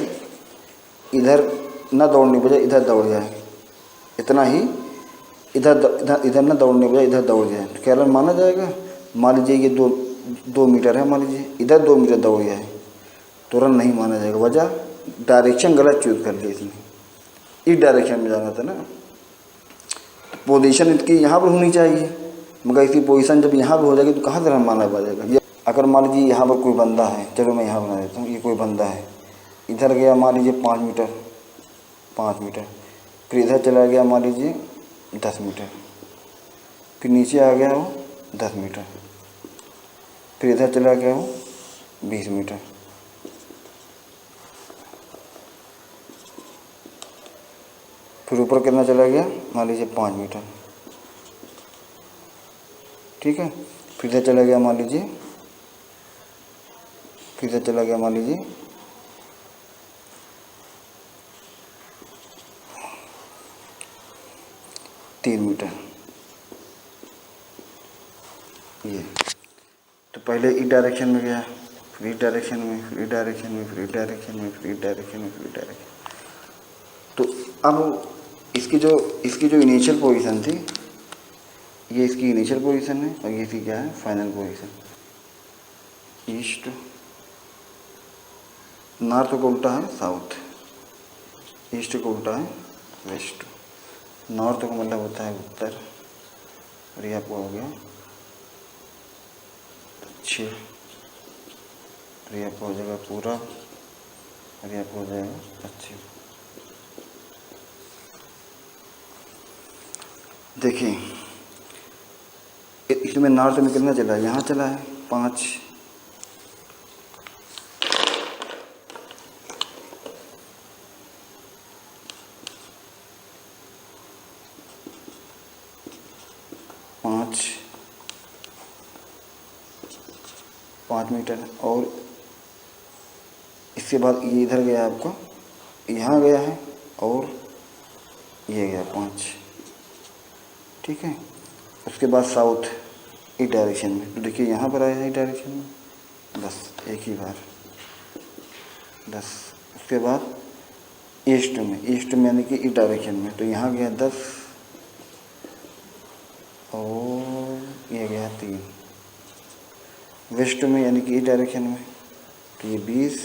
Speaker 1: इधर ना दौड़ने बजाय इधर दौड़ जाए, इतना ही इधर ना दौड़ने बजाय इधर दौड़ जाए, तो क्या रन माना जाएगा। मान लीजिए ये 2 मीटर है, मान लीजिए इधर 2 मीटर दौड़ जाए तो रन नहीं माना जाएगा। वजह डायरेक्शन गलत चूज़ कर ली इसने, इस डायरेक्शन में जाना था ना। पोजीशन इसकी यहाँ पर होनी चाहिए, मगर इसकी पोजीशन जब यहाँ पर हो जाएगी तो कहाँ से रन माना जाएगा। अगर मान लीजिए यहाँ पर कोई बंदा है, चलो मैं यहाँ बना देता हूँ, ये कोई बंदा है, इधर गया मान लीजिए 5 मीटर, फिर इधर चला गया मान लीजिए 10 मीटर, फिर नीचे आ गया वो 10 मीटर, फिर इधर चला गया वो 20 मीटर, फिर ऊपर कितना चला गया, मान लीजिए 5 मीटर। ठीक है, फिर इधर चला गया मान लीजिए, 3 मीटर। ये तो पहले इस डायरेक्शन में गया, फिर इस डायरेक्शन में, फिर इस डायरेक्शन में, फिर इस डायरेक्शन में, फिर इस डायरेक्शन में, फिर इस डायरेक्शन। तो अब इसकी जो इनिशियल पोजीशन थी, ये इसकी इनिशियल पोजीशन है और ये इसकी क्या है, फाइनल पोजीशन। ईस्ट, नॉर्थ को उल्टा है साउथ, ईस्ट को उल्टा है वेस्ट, नॉर्थ को मतलब होता है उत्तर, और ये आपको हो गया दक्षिण, और ये आपको हो जाएगा पूरब, और ये आपको हो जाएगा पश्चिम। देखिए इसमें नॉर्थ में कितना चला है, यहाँ चला है 5, पाँच मीटर, और इसके बाद ये इधर गया आपको, यहाँ गया है, और ये गया 5। ठीक है, उसके बाद साउथ इस डायरेक्शन में, तो देखिए यहाँ पर आया है इस डायरेक्शन में, बस एक ही बार 10। उसके बाद ईस्ट में यानी कि इस डायरेक्शन में, तो यहाँ गया 10 और ये गया 3। वेस्ट में यानी कि इस डायरेक्शन में, तो ये 20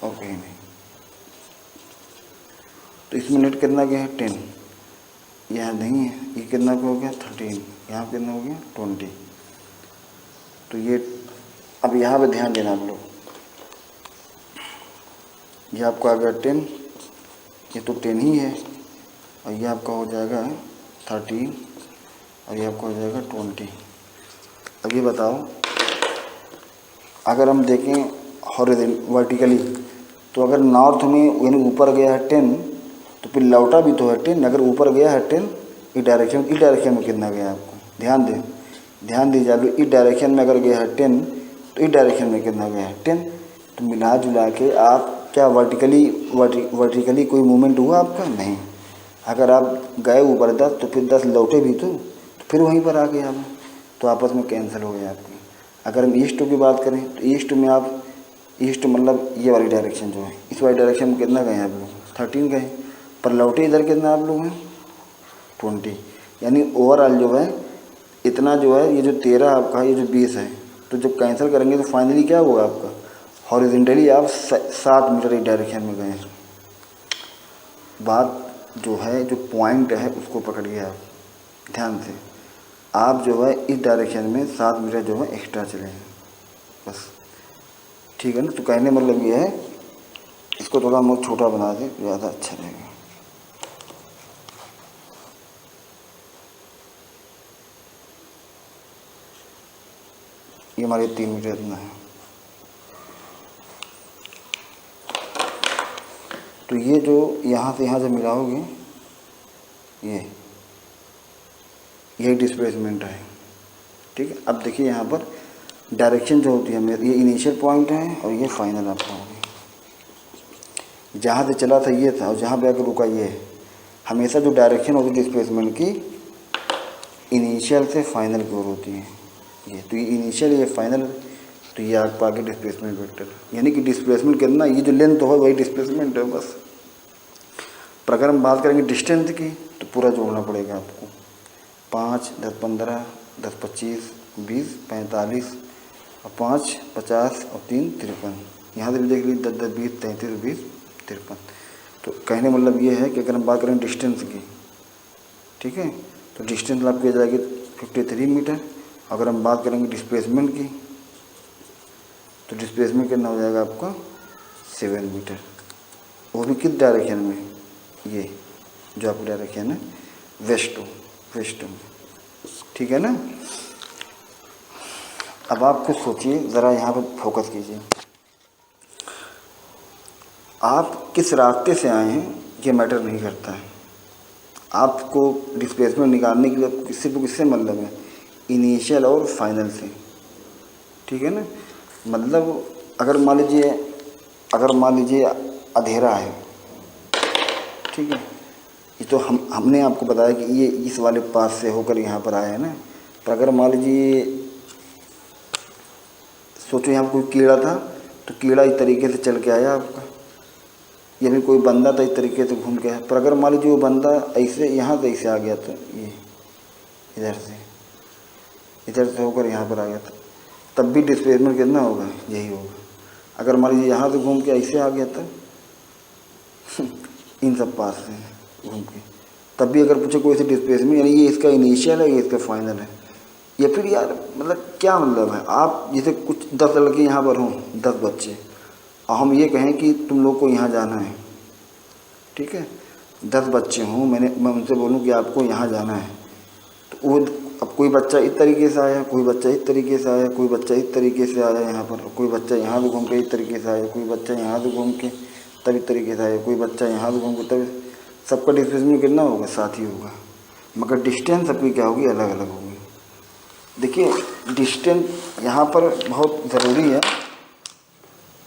Speaker 1: और कहीं नहीं। तो इसमें नेट कितना गया है 10, यहाँ नहीं है, ये कितना हो गया 13, यहाँ कितना हो गया 20। तो ये अब यहाँ पे ध्यान देना आप लोग, ये आपका आ गया 10, ये तो 10 ही है, और ये आपका हो जाएगा 13, और ये आपका हो जाएगा 20। अब ये बताओ, अगर हम देखें हॉरिज़ॉन्टल वर्टिकली, तो अगर नॉर्थ में यानी ऊपर गया है 10, तो फिर लौटा भी तो है 10। अगर ऊपर गया है 10 इस डायरेक्शन में कितना गया आपको ध्यान दीजिए आप लोग। इस डायरेक्शन में अगर गया है 10 तो इस डायरेक्शन में कितना गया है 10। तो मिला जुला के आप क्या वर्टिकली कोई मूवमेंट हुआ आपका? नहीं। अगर आप गए ऊपर 10 तो फिर 10 लौटे भी तो फिर वहीं पर आ गए आप, तो आपस में कैंसिल हो गया आपकी। अगर हम ईस्ट टू की बात करें तो ईस्ट में आप ईस्ट मतलब ये वाली डायरेक्शन जो है, इस वाली डायरेक्शन में कितना गए आप लोग? 13 गए, पर लौटे इधर कितना आप लोग हैं? 20। यानी ओवरऑल जो है इतना जो है, ये जो 13 आपका है, ये जो 20 है, तो जब कैंसिल करेंगे तो फाइनली क्या होगा आपका? हॉरिजॉन्टली आप 7 मीटर एक डायरेक्शन में गए। बात जो है, जो पॉइंट है उसको पकड़िए आप ध्यान से। आप जो है इस डायरेक्शन में 7 मीटर जो है एक्स्ट्रा चले हैं बस, ठीक है ना। तो कहने मतलब ये है, इसको थोड़ा बहुत छोटा बना दें तो ज़्यादा अच्छा रहेगा। ये हमारे 3 मीटर इतना है। तो ये जो यहाँ से यहाँ जब मिलाओगे, ये डिस्प्लेसमेंट है, ठीक है। अब देखिए यहाँ पर डायरेक्शन जो होती है मेरी, ये इनिशियल पॉइंट है और ये फाइनल आपका हो गया। जहाँ से चला था ये था और जहाँ पे आकर रुका ये है। हमेशा जो डायरेक्शन होती है डिस्प्लेसमेंट की, इनिशियल से फाइनल की ओर होती है ये। तो ये इनिशियल, ये फाइनल, तो ये आपका आगे डिस्प्लेसमेंट वेक्टर, यानी कि डिस्प्लेसमेंट कितना, ये जो लेंथ हो वही डिस्प्लेसमेंट है बस। पर अगर हम बात करेंगे डिस्टेंस की तो पूरा जोड़ना पड़ेगा आपको। 5, 10, 15, 10, 25, 20, 45 और 5, 50 और 3, 53। यहाँ से भी देख लीजिए 10, 10, 20, 33, 20, 53। तो कहने मतलब ये है कि अगर हम बात करें डिस्टेंस की, ठीक है, तो डिस्टेंस आपकी आ जाएगी 53 मीटर। अगर हम बात करेंगे डिस्प्लेसमेंट की तो डिस्प्लेसमेंट कितना हो जाएगा आपका? 7 मीटर। वो भी किस डायरेक्शन में? ये जो आपकी डायरेक्शन है वेस्ट टू, ठीक है ना। अब आप खुद सोचिए ज़रा, यहाँ पर फोकस कीजिए। आप किस रास्ते से आए हैं ये मैटर नहीं करता है। आपको डिस्प्लेसमेंट निकालने के लिए किससे मतलब है? इनिशियल और फाइनल से, ठीक है ना। मतलब अगर मान लीजिए अंधेरा है, ठीक है, ये तो हमने आपको बताया कि ये इस वाले पास से होकर यहाँ पर आया है ना। पर अगर मान लीजिए सोचो यहाँ पर कोई कीड़ा था, तो कीड़ा इस तरीके से चल के आया आपका, या फिर कोई बंदा था इस तरीके से घूम के आया। पर अगर मान लीजिए वो बंदा ऐसे यहाँ से ऐसे आ गया, तो ये इधर से होकर यहाँ पर आ गया, था तब भी डिस्प्लेसमेंट कितना होगा? यही होगा। अगर मान लीजिए यहाँ से घूम के ऐसे आ गया था इन सब पास से घूम के, तब भी अगर पूछे कोई से डिस्प्लेसमेंट, यानी ये इसका इनिशियल है, ये इसका फाइनल है। या फिर यार मतलब क्या मतलब है? आप जैसे कुछ 10 लड़के यहाँ पर हों, 10 बच्चे, और हम ये कहें कि तुम लोग को यहाँ जाना है, ठीक है, 10 बच्चे हों, मैं उनसे बोलूँ कि आपको यहाँ जाना है, तो वो अब कोई बच्चा इस तरीके से आया, कोई बच्चा इस तरीके से आया, कोई बच्चा इस तरीके से आया यहाँ पर, कोई बच्चा यहाँ से घूम के इस तरीके से आया, कोई बच्चा यहाँ से घूम के तब इस तरीके से आया, कोई बच्चा यहाँ से घूम के तब, सबका डिस्प्लेसमेंट कितना होगा? 7 ही होगा, मगर डिस्टेंस सबकी क्या होगी? अलग अलग होगी। देखिए डिस्टेंस यहाँ पर बहुत ज़रूरी है।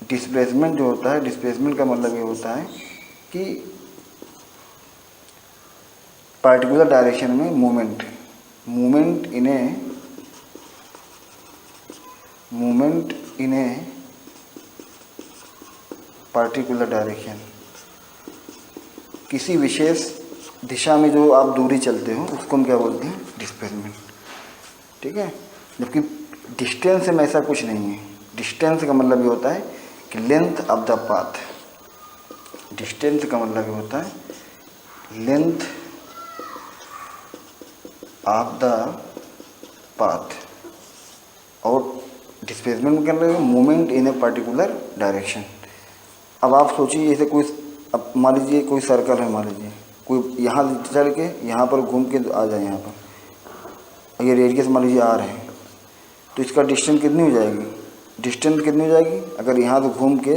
Speaker 1: डिस्प्लेसमेंट जो होता है, डिस्प्लेसमेंट का मतलब ये होता है कि पार्टिकुलर डायरेक्शन में movement in a particular direction, किसी विशेष दिशा में जो आप दूरी चलते हो उसको हम क्या बोलते हैं? डिस्प्लेसमेंट, ठीक है। जबकि डिस्टेंस में ऐसा कुछ नहीं है। डिस्टेंस का मतलब ये होता है कि length of the path, distance का मतलब ये होता है लेंथ ऑफ द पाथ, और डिस्प्लेसमेंट का मतलब movement in a particular direction. अब आप सोचिए जैसे कोई, अब मान लीजिए कोई सर्कल है, मान लीजिए कोई यहाँ चल के यहाँ पर घूम के आ जाए यहाँ पर, ये रेडियस मान लीजिए R है, तो इसका डिस्टेंस कितनी हो जाएगी? डिस्टेंस कितनी हो जाएगी? अगर यहाँ से घूम के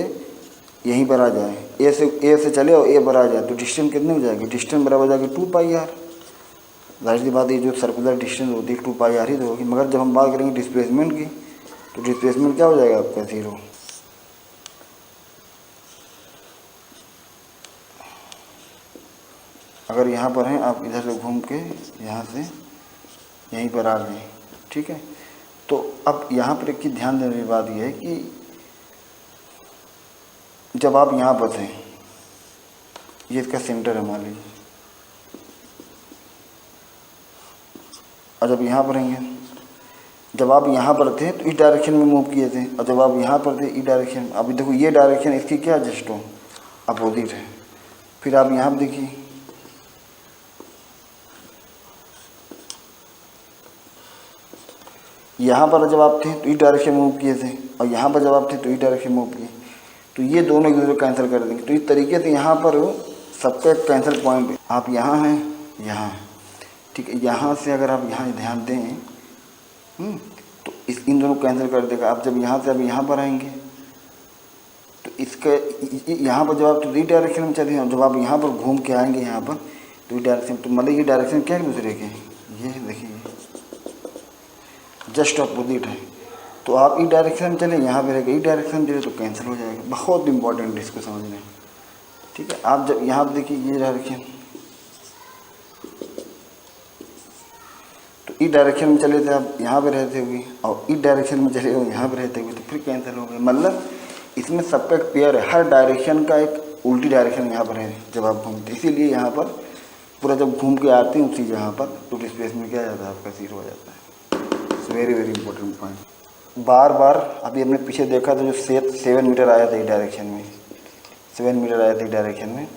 Speaker 1: यहीं पर आ जाए, ए से चले और ए पर आ जाए, तो डिस्टेंस कितनी हो जाएगी? डिस्टेंस बराबर हो जाएगी 2πr। जाहिर सी बात है जो सर्कुलर डिस्टेंस होती है 2πr ही तो होगी। मगर जब हम बात करेंगे डिस्प्लेसमेंट की, तो डिस्प्लेसमेंट क्या हो जाएगा आपका 0। अगर यहाँ पर हैं आप इधर से घूम के यहाँ से यहीं पर आ गए, ठीक है। तो अब यहाँ पर एक चीज़ ध्यान देने की बात यह है कि जब आप यहाँ पर थे, ये इसका सेंटर है मान लीजिए, और जब यहाँ पर रहेंगे, जब आप यहाँ पर थे तो इस डायरेक्शन में मूव किए थे, और जब आप यहाँ पर थे इस डायरेक्शन, अभी देखो ये डायरेक्शन इसकी क्या जस्ट हो अपोजिट है। फिर आप यहाँ पर देखिए, यहाँ पर जब आप थे तो इस डायरेक्शन में मूव किए थे, और यहाँ पर जब आप थे तो इस डायरेक्शन में मूव किए, तो ये दोनों एक दूसरे को कैंसिल कर देंगे। तो इस तरीके से यहाँ पर सबका एक कैंसिल पॉइंट है। आप यहाँ हैं, यहाँ हैं, ठीक है। यहाँ से अगर आप यहाँ ध्यान दें तो इन दोनों को कैंसिल कर देगा। आप जब यहाँ से अब यहाँ पर आएंगे तो इसका यहाँ पर जब आप तो इस डायरेक्शन में चले हैं, जब आप यहाँ पर घूम के आएंगे यहाँ पर तो इस डायरेक्शन, तो मतलब ये डायरेक्शन क्या है दूसरे के, ये देखिए जस्ट अपोजिट है। तो आप इस डायरेक्शन में चले, यहाँ पे रहेगा इस डायरेक्शन में चले तो कैंसिल हो जाएगा। बहुत इंपॉर्टेंट है इसको समझना, ठीक है। आप जब यहाँ पर देखिए ये डायरेक्शन, तो इस डायरेक्शन में चले थे आप यहाँ पे रहते हुए, और इस डायरेक्शन में चले हो यहाँ पे रहते हुए, तो फिर कैंसिल हो गए। मतलब इसमें सबका एक पेयर है, हर डायरेक्शन का एक उल्टी डायरेक्शन यहाँ पर है जब आप घूमते, इसीलिए यहाँ पर पूरा जब घूम के आते हैं उसी जगह पर तो डिस्प्लेसमेंट क्या जाता है आपका 0 हो जाता है। Very very important point. बार बार अभी हमने पीछे देखा था जो 7 मीटर आया था इस डायरेक्शन में, 7 मीटर आया था इस डायरेक्शन में,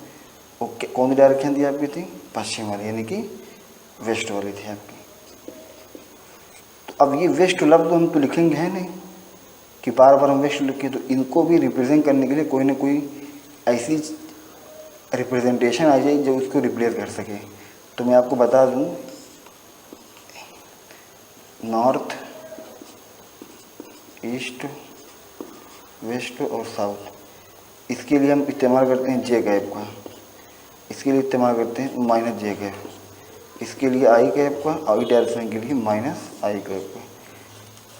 Speaker 1: वो कौन सी डायरेक्शन थी आपकी, थी पश्चिम वाली, यानी कि वेस्ट वाली थी आपकी। तो अब ये वेस्ट लफ्ज़ हम तो लिखेंगे है नहीं कि बार बार हम वेस्ट लिखें, तो इनको भी रिप्रेजेंट करने के लिए कोई ना कोई ऐसी रिप्रेजेंटेशन आ जाए जो उसको रिप्लेस कर सके। तो मैं आपको बता दूं, नॉर्थ, ईस्ट, वेस्ट और साउथ, इसके लिए हम इस्तेमाल करते हैं जे कैप का, इसके लिए इस्तेमाल करते हैं माइनस जे कैप, इसके लिए आई कैप का, और डायरेक्शन के लिए माइनस आई कैप का।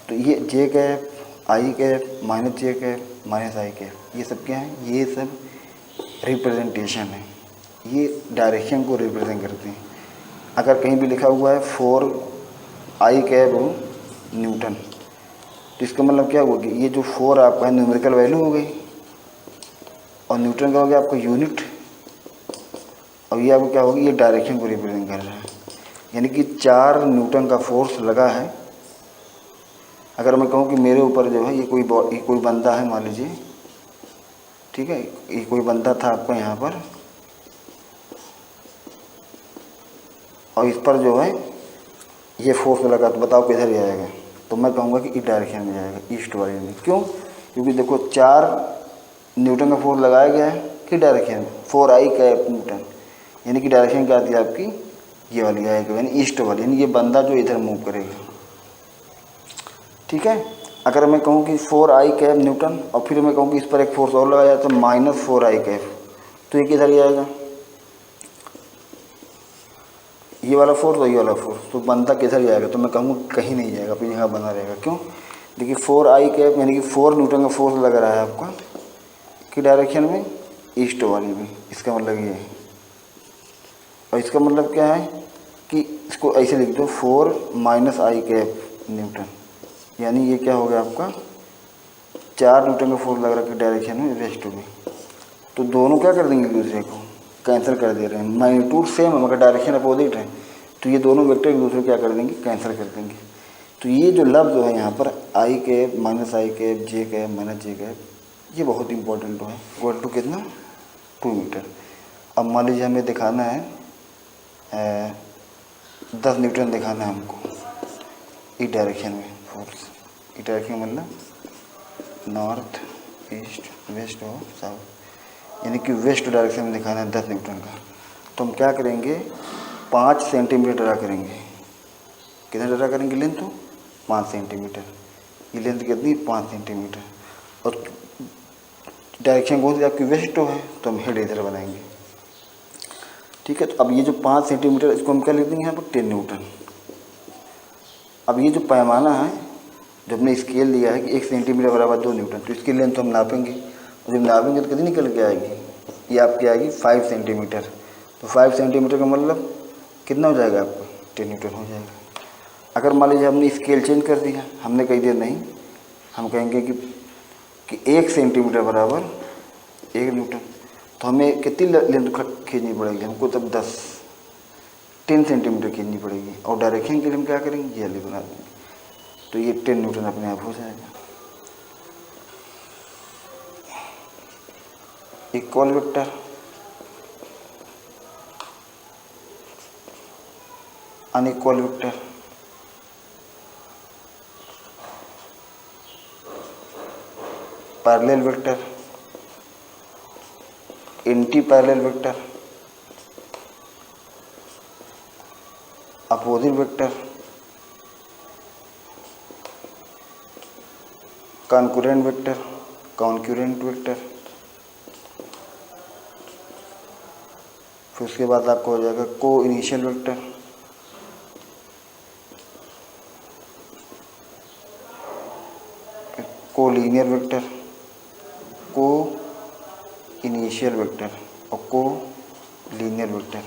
Speaker 1: तो ये जे कैप, आई कैप, माइनस जे कैप, माइनस आई कैप, ये सब क्या है, ये सब रिप्रेजेंटेशन है, ये डायरेक्शन को रिप्रेजेंट करते हैं। अगर कहीं भी लिखा हुआ है 4 आई कैप न्यूटन, तो इसका मतलब क्या होगा कि ये जो 4 आपका न्यूमेरिकल वैल्यू हो गई, और न्यूटन का हो गया आपका यूनिट, और ये आपको क्या होगा, ये डायरेक्शन को रिप्रेजेंट कर रहा है। यानी कि 4 न्यूटन का फोर्स लगा है। अगर मैं कहूँ कि मेरे ऊपर जो है ये कोई बंदा है मान लीजिए, ठीक है, ये कोई बंदा था आपका यहाँ पर, और इस पर जो है ये फोर्स लगा, तो बताओ किधर जाएगा, तो मैं कहूँगा कि इस डायरेक्शन में जाएगा, ईस्ट वाले में। क्यों? क्योंकि देखो 4 न्यूटन का फोर्स लगाया गया है किस डायरेक्शन में, 4 आई कैप न्यूटन, यानी कि डायरेक्शन क्या आती है आपकी, ये वाली आएगी, यानी ईस्ट वाली, यानी ये बंदा जो इधर मूव करेगा, ठीक है। अगर मैं कहूँ कि 4 आई कैप न्यूटन, और फिर मैं कहूँ कि इस पर एक फोर्स और लगाया तो -4 आई कैप, तो ये किधर जाएगा, ये वाला फोर्स और ये वाला फोर्स, तो बंदा किधर जाएगा, तो मैं कहूँ कहीं नहीं जाएगा, अपनी जगह बना रहेगा। क्यों? देखिए 4 आई कैप यानी कि 4 न्यूटन का फोर्स लग रहा है आपका कि डायरेक्शन में, ईस्ट वाली में, इसका मतलब ये है। और इसका मतलब क्या है कि इसको ऐसे लिख दो 4 माइनस आई कैप न्यूटन, यानी ये क्या हो गया आपका 4 न्यूटन का फोर्स लग रहा है डायरेक्शन में, वेस्ट में। तो दोनों क्या कर देंगे, एक दूसरे को कैंसिल कर दे रहे हैं। मैग्नीट्यूड सेम है मगर डायरेक्शन अपोजिट है, तो ये दोनों वेक्टर एक दूसरे क्या कर देंगे, कैंसिल कर देंगे। तो ये जो लफ्ज़ है यहाँ पर आई कैप माइनस आई कैप, जे कैप माइनस जे कैप, ये बहुत इंपॉर्टेंट है। इक्वल टू कितना, 2 मीटर। अब मान लीजिए हमें दिखाना है 10 न्यूटन दिखाना है हमको इस डायरेक्शन में फोर्स, इस डायरेक्शन मतलब नॉर्थ, ईस्ट, वेस्ट और साउथ, यानी कि वेस्ट डायरेक्शन में दिखाना है 10 न्यूटन का। तो हम क्या करेंगे, 5 सेंटीमीटर ड्रा करेंगे। कितना ड्रा करेंगे लेंथ, तो 5 सेंटीमीटर। ये लेंथ कितनी, 5 सेंटीमीटर। और डायरेक्शन कौन सी आपकी, वेस्ट है, तो हम हेड इधर बनाएंगे, ठीक है। तो अब ये जो 5 सेंटीमीटर, इसको हम क्या लिख देंगे यहाँ पर 10 न्यूटन। अब ये जो पैमाना है जब हमने स्केल दिया है कि 1 सेंटीमीटर बराबर 2 न्यूटन, तो इसकी लेंथ हम नापेंगे, और जब नापेंगे तो कितनी निकल के आएगी, ये आपकी आएगी 5 सेंटीमीटर। तो 5 सेंटीमीटर का मतलब कितना हो जाएगा आपको, 10 न्यूटन हो जाएगा। अगर मान लीजिए हमने स्केल चेंज कर दिया, हमने कही दिया नहीं, हम कहेंगे कि 1 सेंटीमीटर बराबर 1 न्यूटन, तो हमें कितनी लेंथ खींचनी पड़ेगी हमको, तब 10 सेंटीमीटर खींचनी पड़ेगी, और डायरेक्शन के लिए हम क्या करेंगे, ये वाली बना देंगे, तो ये 10 न्यूटन अपने आप हो जाएगा। Equal vector, unequal vector, parallel vector, anti parallel vector, opposite vector, concurrent vector, concurrent vector, फिर उसके बाद आपको हो जाएगा को इनिशियल वेक्टर, को लीनियर वेक्टर, को इनिशियल वेक्टर और को लीनियर वेक्टर,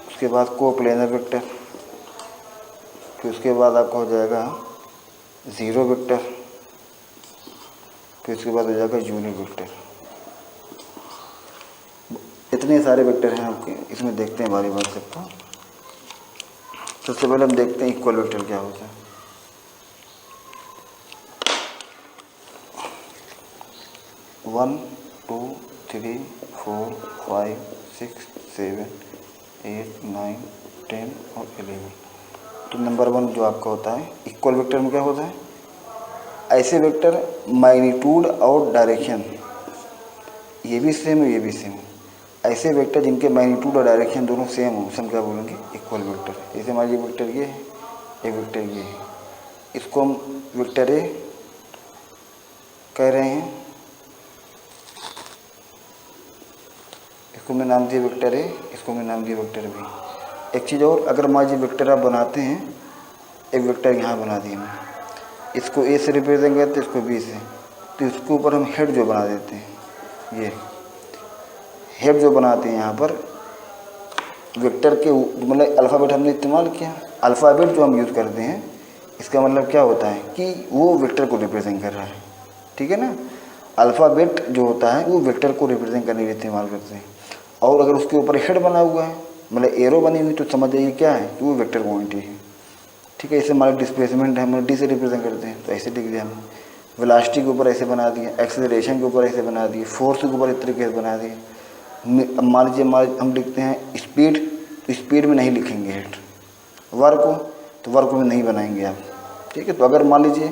Speaker 1: उसके बाद को प्लेनर वेक्टर, फिर उसके बाद आपका हो जाएगा ज़ीरो वेक्टर, फिर उसके बाद हो जाएगा यूनिट वेक्टर। इतने सारे वेक्टर हैं आपके, इसमें देखते हैं बारी बारी सबको। सबसे पहले हम देखते हैं इक्वल वेक्टर क्या होता है। वन, टू, थ्री, 4, 5, 6, 7, 8, 9, 10 और 11। तो नंबर 1 जो आपका होता है इक्वल वेक्टर में क्या होता है, ऐसे वेक्टर मैग्नीट्यूड और डायरेक्शन ये भी सेम है, ये भी सेम है। ऐसे वेक्टर जिनके मैग्नीट्यूड और डायरेक्शन दोनों सेम हो, हम क्या बोलेंगे, इक्वल वेक्टर। जैसे हमारे ये वेक्टर ये है, ये वेक्टर ये है, इसको हम वेक्टर ए कह रहे हैं, इसको मैं नाम दिया वेक्टर ए, इसको मैं नाम दिया वेक्टर बी। एक चीज़ और, अगर मान लीजिए वेक्टर आप बनाते हैं, एक वेक्टर यहाँ बना दिए मैं, इसको ए से रिप्रेजेंट करते हैं, इसको बी से, तो इसके ऊपर हम हेड जो बना देते हैं, ये हेड जो बनाते हैं यहाँ पर वेक्टर के मतलब अल्फ़ाबेट हमने इस्तेमाल किया। अल्फ़ाबेट जो हम यूज़ करते हैं इसका मतलब क्या होता है कि वो वेक्टर को रिप्रेजेंट कर रहा है, ठीक है ना। अल्फ़ाबेट जो होता है वो वेक्टर को रिप्रेजेंट करने के लिए इस्तेमाल करते हैं। और अगर उसके ऊपर हेड बना हुआ है, मतलब एरो बनी हुई, तो समझ जाइए क्या है कि वो वेक्टर क्वांटिटी है, ठीक है। इसे हमारा डिस्प्लेसमेंट है, हम डी से रिप्रेजेंट करते हैं, तो ऐसे लिख दिया हमने। वेलोसिटी के ऊपर ऐसे बना दिया, एक्सेलरेशन के ऊपर ऐसे बना दिए, फोर्स के ऊपर इस तरीके से बना दिए। मान लीजिए हम लिखते हैं स्पीड, तो स्पीड में नहीं लिखेंगे हेड, वर्क हो तो वर्क में नहीं बनाएंगे आप, ठीक है। तो अगर मान लीजिए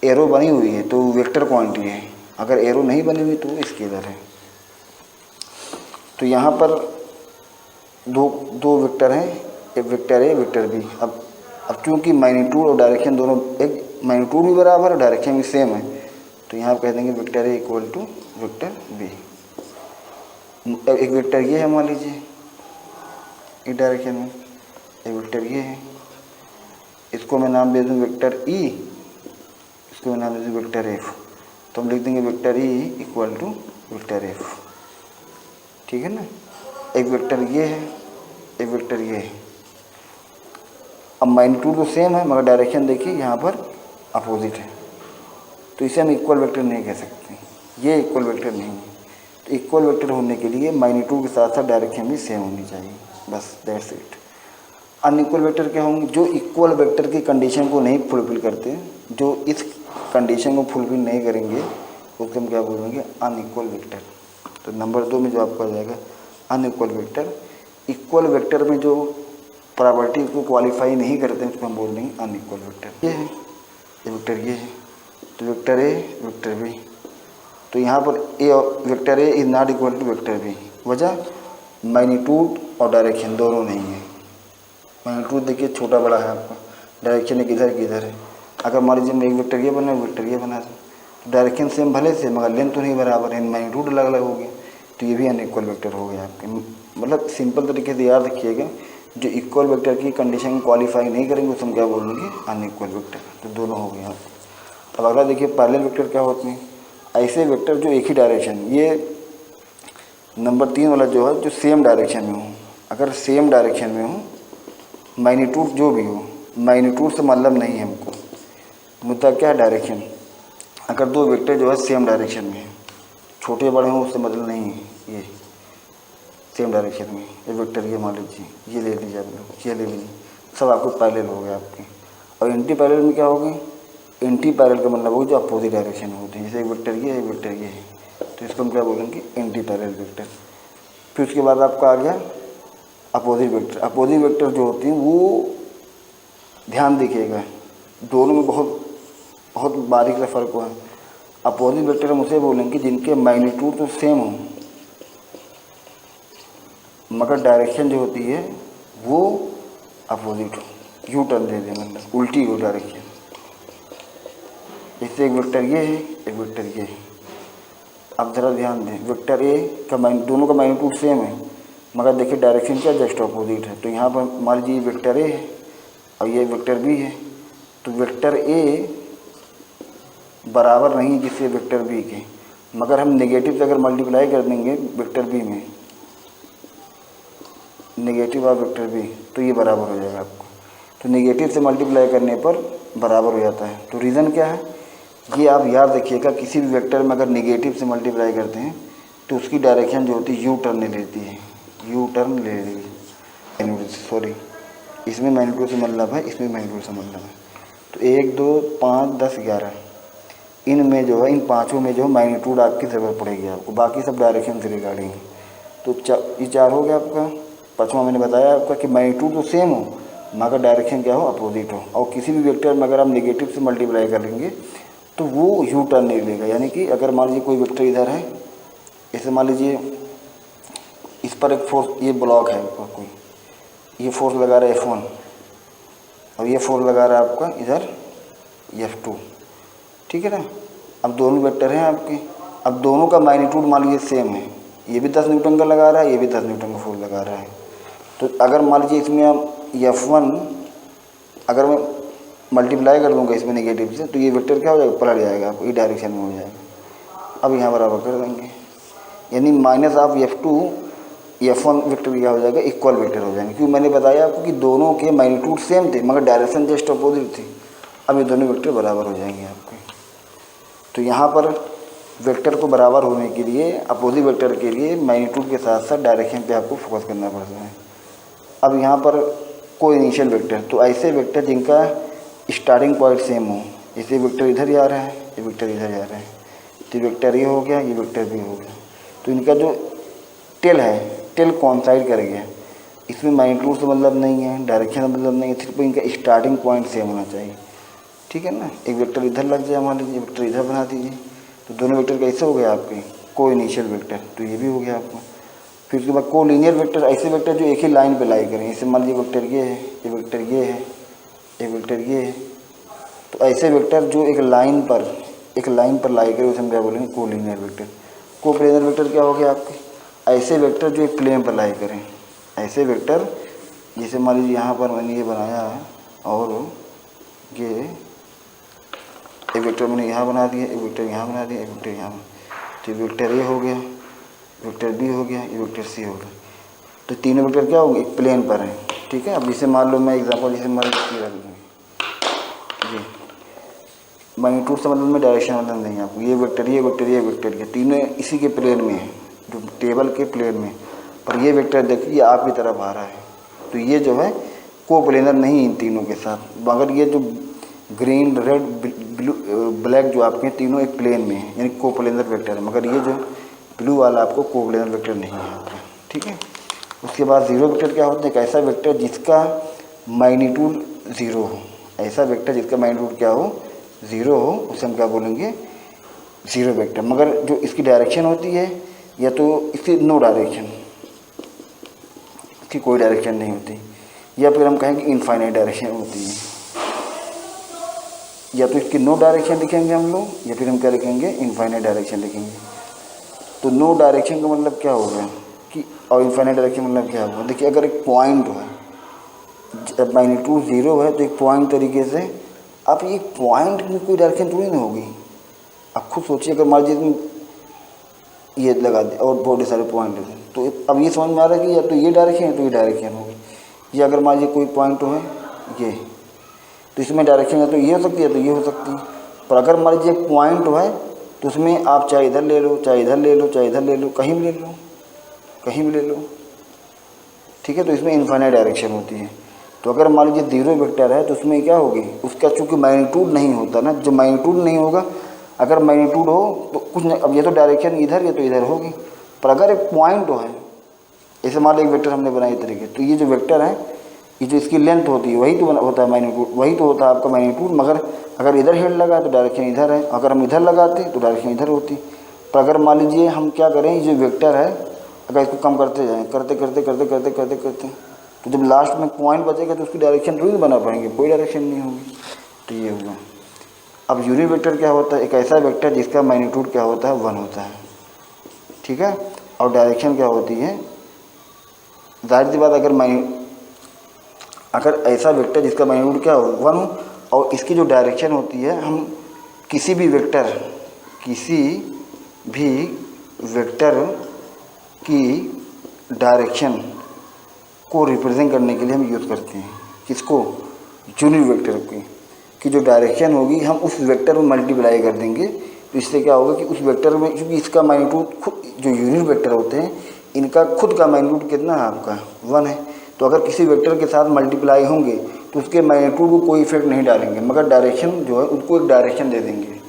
Speaker 1: एरो बनी हुई है तो वेक्टर क्वांटिटी है, अगर एरो नहीं बनी हुई तो वो स्केलर है। तो यहाँ पर दो वेक्टर हैं, एक वेक्टर ए, वेक्टर बी। अब चूँकि मैग्नीट्यूड और डायरेक्शन दोनों एक, मैग्नीट्यूड भी बराबर और डायरेक्शन भी सेम है, तो यहाँ पर कह देंगे vector A equal to vector B. एक वेक्टर ये है मान लीजिए इस डायरेक्शन में, एक वेक्टर ये है, इसको मैं नाम दे दूँ वेक्टर ई, इसको मैं नाम दे दूँ वेक्टर एफ। तो हम लिख देंगे vector E equal to vector F, ठीक है ना। एक वेक्टर ये है, एक वेक्टर ये है। अब मैग्नीट्यूड तो सेम है मगर डायरेक्शन देखिए यहाँ पर अपोजिट है, तो इसे हम इक्वल वेक्टर नहीं कह सकते, ये इक्वल वेक्टर नहीं है। तो इक्वल वेक्टर होने के लिए मैग्नीट्यूड के साथ साथ डायरेक्शन भी सेम होनी चाहिए, बस दैट्स इट। अनइक्वल वेक्टर क्या होंगे, जो इक्वल वेक्टर की कंडीशन को नहीं फुलफिल करते, जो इस कंडीशन को फुलफिल नहीं करेंगे, उसको हम क्या बोलेंगे, अनइक्वल वेक्टर। तो नंबर 2 में जो आपका हो जाएगा अनइक्वल वेक्टर। इक्वल वेक्टर में जो प्रॉपर्टी को क्वालिफाई नहीं करते उसको हम बोल देंगे अनइक्वल वेक्टर। ये है, ये वेक्टर ये है, तो वेक्टर ए, वेक्टर बी। तो यहाँ पर a vector A is not equal to vector B, वजह मैग्नीट्यूड और डायरेक्शन दोनों नहीं है। मैग्नीट्यूड देखिए छोटा बड़ा है आपका, डायरेक्शन एक इधर की इधर है। अगर मान लीजिए मैं एक वेक्टर ये बना, वेक्टर ये बना, तो डायरेक्शन सेम भले से मगर लेंथ तो नहीं बराबर है, मैग्नीट्यूड अलग अलग हो गया, तो ये भी अनइक्वल वेक्टर हो गया आपके। मतलब सिंपल तरीके से याद रखिएगा जो इक्वल वेक्टर की कंडीशन क्वालिफाई नहीं करेंगे उसे हम क्या बोलेंगे, अनइक्वल वेक्टर। तो दोनों हो गए यहाँ। अब अगला देखिए पैरेलल वेक्टर क्या होते हैं। ऐसे वेक्टर जो एक ही डायरेक्शन, ये नंबर 3 वाला जो है, जो सेम डायरेक्शन में हो। अगर सेम डायरेक्शन में हो, मैग्नीट्यूड जो भी हो, मैग्नीट्यूड से मतलब नहीं है हमको, मुद्दा क्या है, डायरेक्शन। अगर दो वेक्टर जो है सेम डायरेक्शन में है, छोटे बड़े हों उससे मतलब नहीं है, ये सेम डायरेक्शन में ये वेक्टर, ये मान लीजिए, ये ले लीजिए आप लोग, ये ले लीजिए, सब आपको पैरेलल हो गए आपके। और एंटी पैरेलल में क्या होगी, एंटी पैरेलल का मतलब होगा जो अपोजिट डायरेक्शन में होते हैं। जैसे एक वेक्टर ये है, एक वेक्टर ये है, तो इसको हम क्या बोलेंगे, एंटी पैरेलल वेक्टर। फिर उसके बाद आपका आ गया अपोजिट वेक्टर। अपोजिट वेक्टर जो होती हैं वो ध्यान देखिएगा, दोनों में बहुत बारीक सा फर्क हुआ है। अपोजिट वेक्टर हम उसे बोलेंगे जिनके मैग्नीट्यूड तो सेम हो, मगर डायरेक्शन जो होती है वो अपोजिट हो, यू टर्न दे दे, मतलब उल्टी हो डायरेक्शन। इससे एक वेक्टर ये है, एक वेक्टर ये है। अब ज़रा ध्यान दें, वेक्टर ए का दोनों का मैग्नीट्यूड सेम है, मगर देखिए डायरेक्शन क्या जस्ट अपोजिट है। तो यहाँ पर मान लीजिए वेक्टर ए है और ये वेक्टर बी है, तो वेक्टर ए बराबर नहीं जिससे वेक्टर बी के, मगर हम नेगेटिव से अगर मल्टीप्लाई कर देंगे वेक्टर बी में, नेगेटिव ऑफ वेक्टर बी, तो ये बराबर हो जाएगा आपको। तो नेगेटिव से मल्टीप्लाई करने पर बराबर हो जाता है। तो रीज़न क्या है, ये आप याद रखिएगा, किसी भी वेक्टर में अगर नेगेटिव से मल्टीप्लाई करते हैं तो उसकी डायरेक्शन जो होती है यू टर्न ले लेती है, यू टर्न ले लेगी, सॉरी, इसमें मैग्नीट्यूड से मतलब है, इसमें मैग्नीट्यूड से मतलब है। तो 1 2 5 10 11 इनमें जो है, इन पाँचों में जो मैग्नीट्यूड आपकी ज़रूरत पड़ेगी आपको, बाकी सब डायरेक्शन से रिगार्डिंग। तो ये 4 हो गया आपका। पाँचवा मैंने बताया आपका कि मैग्नीट्यूड तो सेम हो मगर डायरेक्शन क्या हो, अपोजिट हो। और किसी भी वेक्टर में अगर आप नेगेटिव से मल्टीप्लाई करेंगे तो वो यू टर्न नहीं लेगा। यानी कि अगर मान लीजिए कोई वेक्टर इधर है, ऐसे मान लीजिए इस पर एक फोर्स, ये ब्लॉक है कोई, ये फोर्स लगा रहा है F1 और ये फोर्स लगा रहा है आपका इधर F2, ठीक है ना। अब दोनों वेक्टर हैं आपके, अब दोनों का मैग्नीट्यूड मान लीजिए सेम है, ये भी 10 न्यूटन का लगा रहा है, ये भी 10 न्यूटन का फोर्स लगा रहा है। तो अगर मान लीजिए इसमें हम F1 अगर मैं मल्टीप्लाई कर दूंगा इसमें नेगेटिव से, तो ये वेक्टर क्या हो जाएगा, पलट जाएगा, आपको ये डायरेक्शन में हो जाएगा। अब यहाँ बराबर कर देंगे, यानी minus of F2 F1 vector क्या हो जाएगा, इक्वल वेक्टर हो जाएंगे। क्योंकि मैंने बताया आपको कि दोनों के मैग्नीट्यूड सेम थे मगर डायरेक्शन जस्ट अपोजिट थी। अब ये दोनों वेक्टर बराबर हो जाएंगे आपके। तो यहाँ पर वेक्टर को बराबर होने के लिए, अपोजिट वेक्टर के लिए मैग्नीट्यूड के साथ साथ डायरेक्शन पे आपको फोकस करना पड़ता है। अब यहाँ पर कोई इनिशियल वेक्टर, तो ऐसे वेक्टर जिनका स्टार्टिंग पॉइंट सेम हो, जैसे वेक्टर इधर ही आ रहा है, ये वेक्टर इधर ही आ रहा है, तो वेक्टर ये हो गया, ये वेक्टर भी हो गया। तो इनका जो टेल है, टेल कॉन्साइड कर गया, इसमें मैग्नीट्यूड से मतलब नहीं है, डायरेक्शन से मतलब नहीं है, सिर्फ इनका स्टार्टिंग पॉइंट सेम होना चाहिए, ठीक है ना। एक वेक्टर इधर लग जाए, मान लीजिए वेक्टर इधर बना दीजिए, तो दोनों वेक्टर कैसे हो गए आपके, को इनिशियल वेक्टर, तो ये भी हो गया आपका। फिर उसके बाद को लीनियर वेक्टर, ऐसे वेक्टर जो एक ही लाइन पे लाई करें, जैसे मान लीजिए वेक्टर ये है, ये वेक्टर ये है, एक वेक्टर ये है, तो ऐसे वेक्टर जो एक लाइन पर लाई करें उसे हम क्या बोलेंगे, को लीनियर वेक्टर। को प्लेनर वेक्टर क्या हो गया आपके, ऐसे वेक्टर जो एक प्लेन पर लाई करें, ऐसे वेक्टर, जैसे मान लीजिए यहाँ पर मैंने ये बनाया है और ये एक वेक्टर मैंने यहाँ बना दिया, एक वेक्टर यहाँ बना दिया, एक वेक्टर यहाँ, तो वेक्टर ए हो गया, वेक्टर बी हो गया, ये वेक्टर सी हो गया। तो तीनों वेक्टर क्या होंगे, एक प्लेन पर हैं, ठीक है। अब जैसे मान लो मैं एग्जांपल जैसे मान लो रख दूँगी जी, मैग्नीट्यूड से मतलब में डायरेक्शन मतलब नहीं है आपको, ये वेक्टर ये वेक्टर ये वेक्टर ये तीनों इसी के प्लेन में है, जो टेबल के प्लेन में, पर ये वेक्टर देखिए ये आपकी तरफ आ रहा है, तो ये जो है को प्लेनर नहीं इन तीनों के साथ। मगर ये जो ग्रीन रेड ब्लू ब्लैक जो आपके तीनों एक प्लेन में है, यानी को प्लेनर वेक्टर है, मगर ये जो ब्लू वाला आपको को प्लेनर वेक्टर नहीं है आपका, ठीक है। उसके बाद जीरो वेक्टर क्या होता है, एक ऐसा वेक्टर जिसका मैग्नीट्यूड ज़ीरो हो, ऐसा वेक्टर जिसका मैग्नीट्यूड क्या हो, ज़ीरो हो, उसे हम क्या बोलेंगे, ज़ीरो वेक्टर। मगर जो इसकी डायरेक्शन होती है, या तो इसकी नो डायरेक्शन, इसकी कोई डायरेक्शन नहीं होती, या फिर हम कहेंगे इनफाइनाइट डायरेक्शन होती है, या तो इसकी नो डायरेक्शन लिखेंगे हम लोग, या फिर हम क्या लिखेंगे, इनफाइनाइट डायरेक्शन लिखेंगे। तो नो डायरेक्शन का मतलब क्या होगा कि, और इनफाइनाइट डायरेक्शन मतलब क्या होगा, देखिए अगर एक पॉइंट है, जब मैग्नीट्यूड 0 है तो एक पॉइंट तरीके से, अब ये पॉइंट में कोई डायरेक्शन थोड़ी ना होगी। अब खुद सोचिए, अगर मान लीजिए तुम ये लगा दे और बहुत सारे पॉइंट है, तो अब ये समझ में आ रहा है कि या तो ये डायरेक्शन है तो ये डायरेक्शन होगी। या अगर मान लीजिए कोई पॉइंट है ये, तो इसमें डायरेक्शन या तो ये हो सकती है तो ये हो सकती है। पर अगर मान लीजिए एक पॉइंट है तो उसमें आप चाहे इधर ले लो, चाहे इधर ले लो, चाहे इधर ले लो, कहीं भी ले लो, कहीं भी ले लो, ठीक है। तो इसमें इनफाइनाइट डायरेक्शन होती है। तो अगर मान लीजिए 0 वेक्टर है तो उसमें क्या होगी, उसका चूँकि मैग्नीट्यूड नहीं होता ना, जब मैग्नीट्यूड नहीं होगा, अगर मैग्नीट्यूड हो तो कुछ नहीं, अब ये तो डायरेक्शन इधर या तो इधर होगी। पर अगर एक पॉइंट है, जैसे मान लो एक वेक्टर हमने बनाई तरीके, तो ये जो वेक्टर है, ये जो इसकी लेंथ होती है वही तो होता है मैग्नीट्यूड, वही तो होता है आपका मैग्नीट्यूड। मगर अगर इधर हेड लगा तो डायरेक्शन इधर है, अगर हम इधर लगाते तो डायरेक्शन इधर होती। पर अगर मान लीजिए हम क्या करें, ये जो वेक्टर है अगर इसको कम करते जाएँ, करते करते करते करते करते करते, तो जब लास्ट में पॉइंट बचेगा तो उसकी डायरेक्शन थोड़ी बना पाएंगे, कोई डायरेक्शन नहीं होगी। तो ये होगा। अब यूनिट वेक्टर क्या होता है, एक ऐसा वेक्टर जिसका मैग्नीट्यूड क्या होता है, 1 होता है, ठीक है। और डायरेक्शन क्या होती है, जाहिर सी बात, अगर ऐसा वेक्टर जिसका मैग्नीट्यूड क्या हो, 1 हो, और इसकी जो डायरेक्शन होती है, हम किसी भी वेक्टर की डायरेक्शन को रिप्रेजेंट करने के लिए हम यूज़ करते हैं किसको, यूनिट वेक्टर की जो डायरेक्शन होगी हम उस वेक्टर में मल्टीप्लाई कर देंगे। तो इससे क्या होगा कि उस वेक्टर में, क्योंकि इसका मैग्नीट्यूड खुद, जो यूनिट वेक्टर होते हैं इनका खुद का मैग्नीट्यूड कितना है आपका, 1 है। तो अगर किसी वेक्टर के साथ मल्टीप्लाई होंगे तो उसके मैग्नीट्यूड को कोई इफेक्ट नहीं डालेंगे, मगर डायरेक्शन जो है उसको एक डायरेक्शन दे देंगे।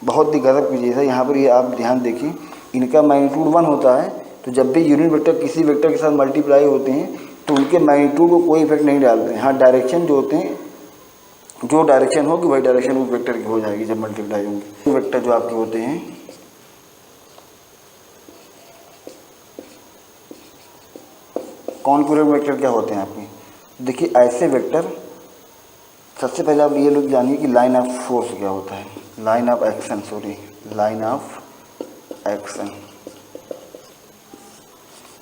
Speaker 1: बहुत ही गजब की चीज़ है। यहाँ पर ये आप ध्यान देखिए, इनका मैग्नीट्यूड 1 होता है, तो जब भी यूनिट वेक्टर किसी वेक्टर के साथ मल्टीप्लाई होते हैं तो उनके मैग्नीट्यूड को कोई इफेक्ट नहीं डालते हैं। हाँ, डायरेक्शन जो होते हैं, जो डायरेक्शन होगी वही डायरेक्शन उस वेक्टर की हो जाएगी जब मल्टीप्लाई होंगे। वेक्टर जो आपके होते हैं, कॉन्करेंट वेक्टर क्या होते हैं आपके, देखिए ऐसे वेक्टर, सबसे पहले आप ये लोग जानिए कि लाइन ऑफ फोर्स क्या होता है, line of action, line of action,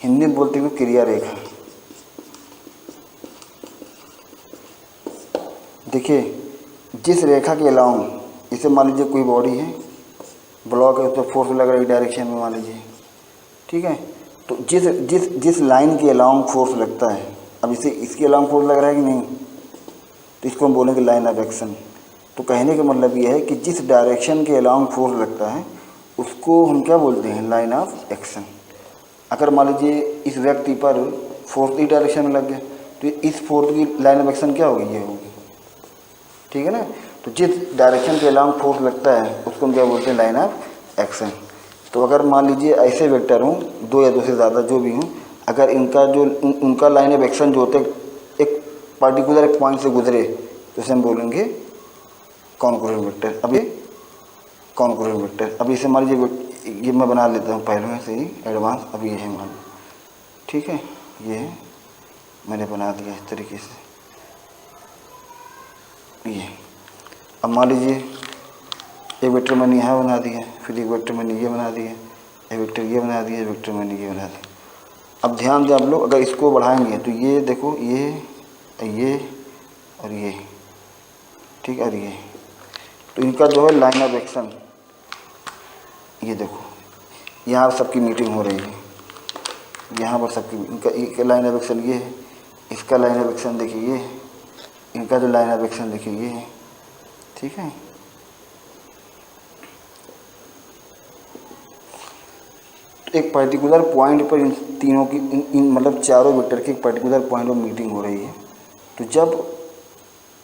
Speaker 1: Hindi में बोलते हैं क्रिया रेखा। देखिए, जिस रेखा के अलाउंग, जैसे मान लीजिए कोई बॉडी है, ब्लॉक है, उस पर फोर्स लग रहा है डायरेक्शन में मान लीजिए, ठीक है। तो जिस लाइन के अलाउंग फोर्स लगता है, अब इसे इसके अलाउंग फोर्स लग रहा है कि नहीं, तो इसको हम बोलेंगे लाइन ऑफ एक्शन। तो कहने का मतलब ये है कि जिस डायरेक्शन के अलाउंग फोर्स लगता है उसको हम क्या बोलते हैं, लाइन ऑफ एक्शन। अगर मान लीजिए इस व्यक्ति पर फोर्स इस डायरेक्शन में लग गया तो इस फोर्स की लाइन ऑफ एक्शन क्या होगी, ये होगी, ठीक है ना। तो जिस डायरेक्शन के अलाउंग फोर्स लगता है उसको हम क्या बोलते हैं, लाइन ऑफ एक्शन। तो अगर मान लीजिए ऐसे वेक्टर हों, 2 या 2 से ज़्यादा जो भी हों, अगर इनका जो उनका लाइन ऑफ एक्शन जो होता है एक पार्टिकुलर एक पॉइंट से गुजरे तो उसे हम बोलेंगे कॉन्करेंट वेक्टर। अब ये कॉन्करेंट वेक्टर, अब इसे मान लीजिए ये मैं बना लेता हूँ पहले में से ही एडवांस। अब ये है मान, ठीक है, ये मैंने बना दिया इस तरीके से ये। अब मान लीजिए एक वेक्टर मैंने यहाँ बना दिया, फिर एक वेक्टर मैंने ये बना दिया, एक वेक्टर ये बना दिया, एक वेक्टर मैंने ये बना दिया। अब ध्यान दें आप लोग, अगर इसको बढ़ाएंगे तो ये देखो, ये और ये, ठीक, और ये, तो इनका जो है लाइन ऑफ एक्शन, ये देखो यहाँ सबकी मीटिंग हो रही है, यहाँ पर सबकी, इनका लाइन ऑफ एक्शन ये है, इसका लाइन ऑफ एक्शन देखिए ये है, इनका जो लाइन ऑफ एक्शन देखिए ये है, ठीक है। एक पर्टिकुलर पॉइंट पर इन तीनों की, इन मतलब चारों वेक्टर की एक पर्टिकुलर पॉइंट पर मीटिंग हो रही है। तो जब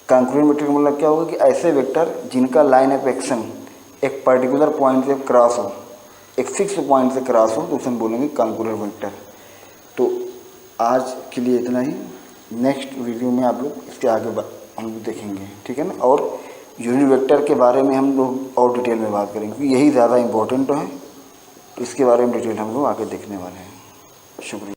Speaker 1: कॉन्करेंट वेक्टर का मतलब क्या होगा कि ऐसे वेक्टर जिनका लाइन ऑफ एक्शन एक पर्टिकुलर पॉइंट से क्रॉस हो, एक फिक्स पॉइंट से क्रॉस हो, तो उसे हम बोलेंगे कॉन्करेंट वेक्टर। तो आज के लिए इतना ही, नेक्स्ट वीडियो में आप लोग इसके आगे हम लोग देखेंगे, ठीक है ना। और यूनिट वेक्टर के बारे में हम लोग और डिटेल में बात करेंगे क्योंकि यही ज़्यादा इम्पोर्टेंट है। तो इसके बारे में डिटेल हम लोग आगे देखने वाले हैं। शुक्रिया।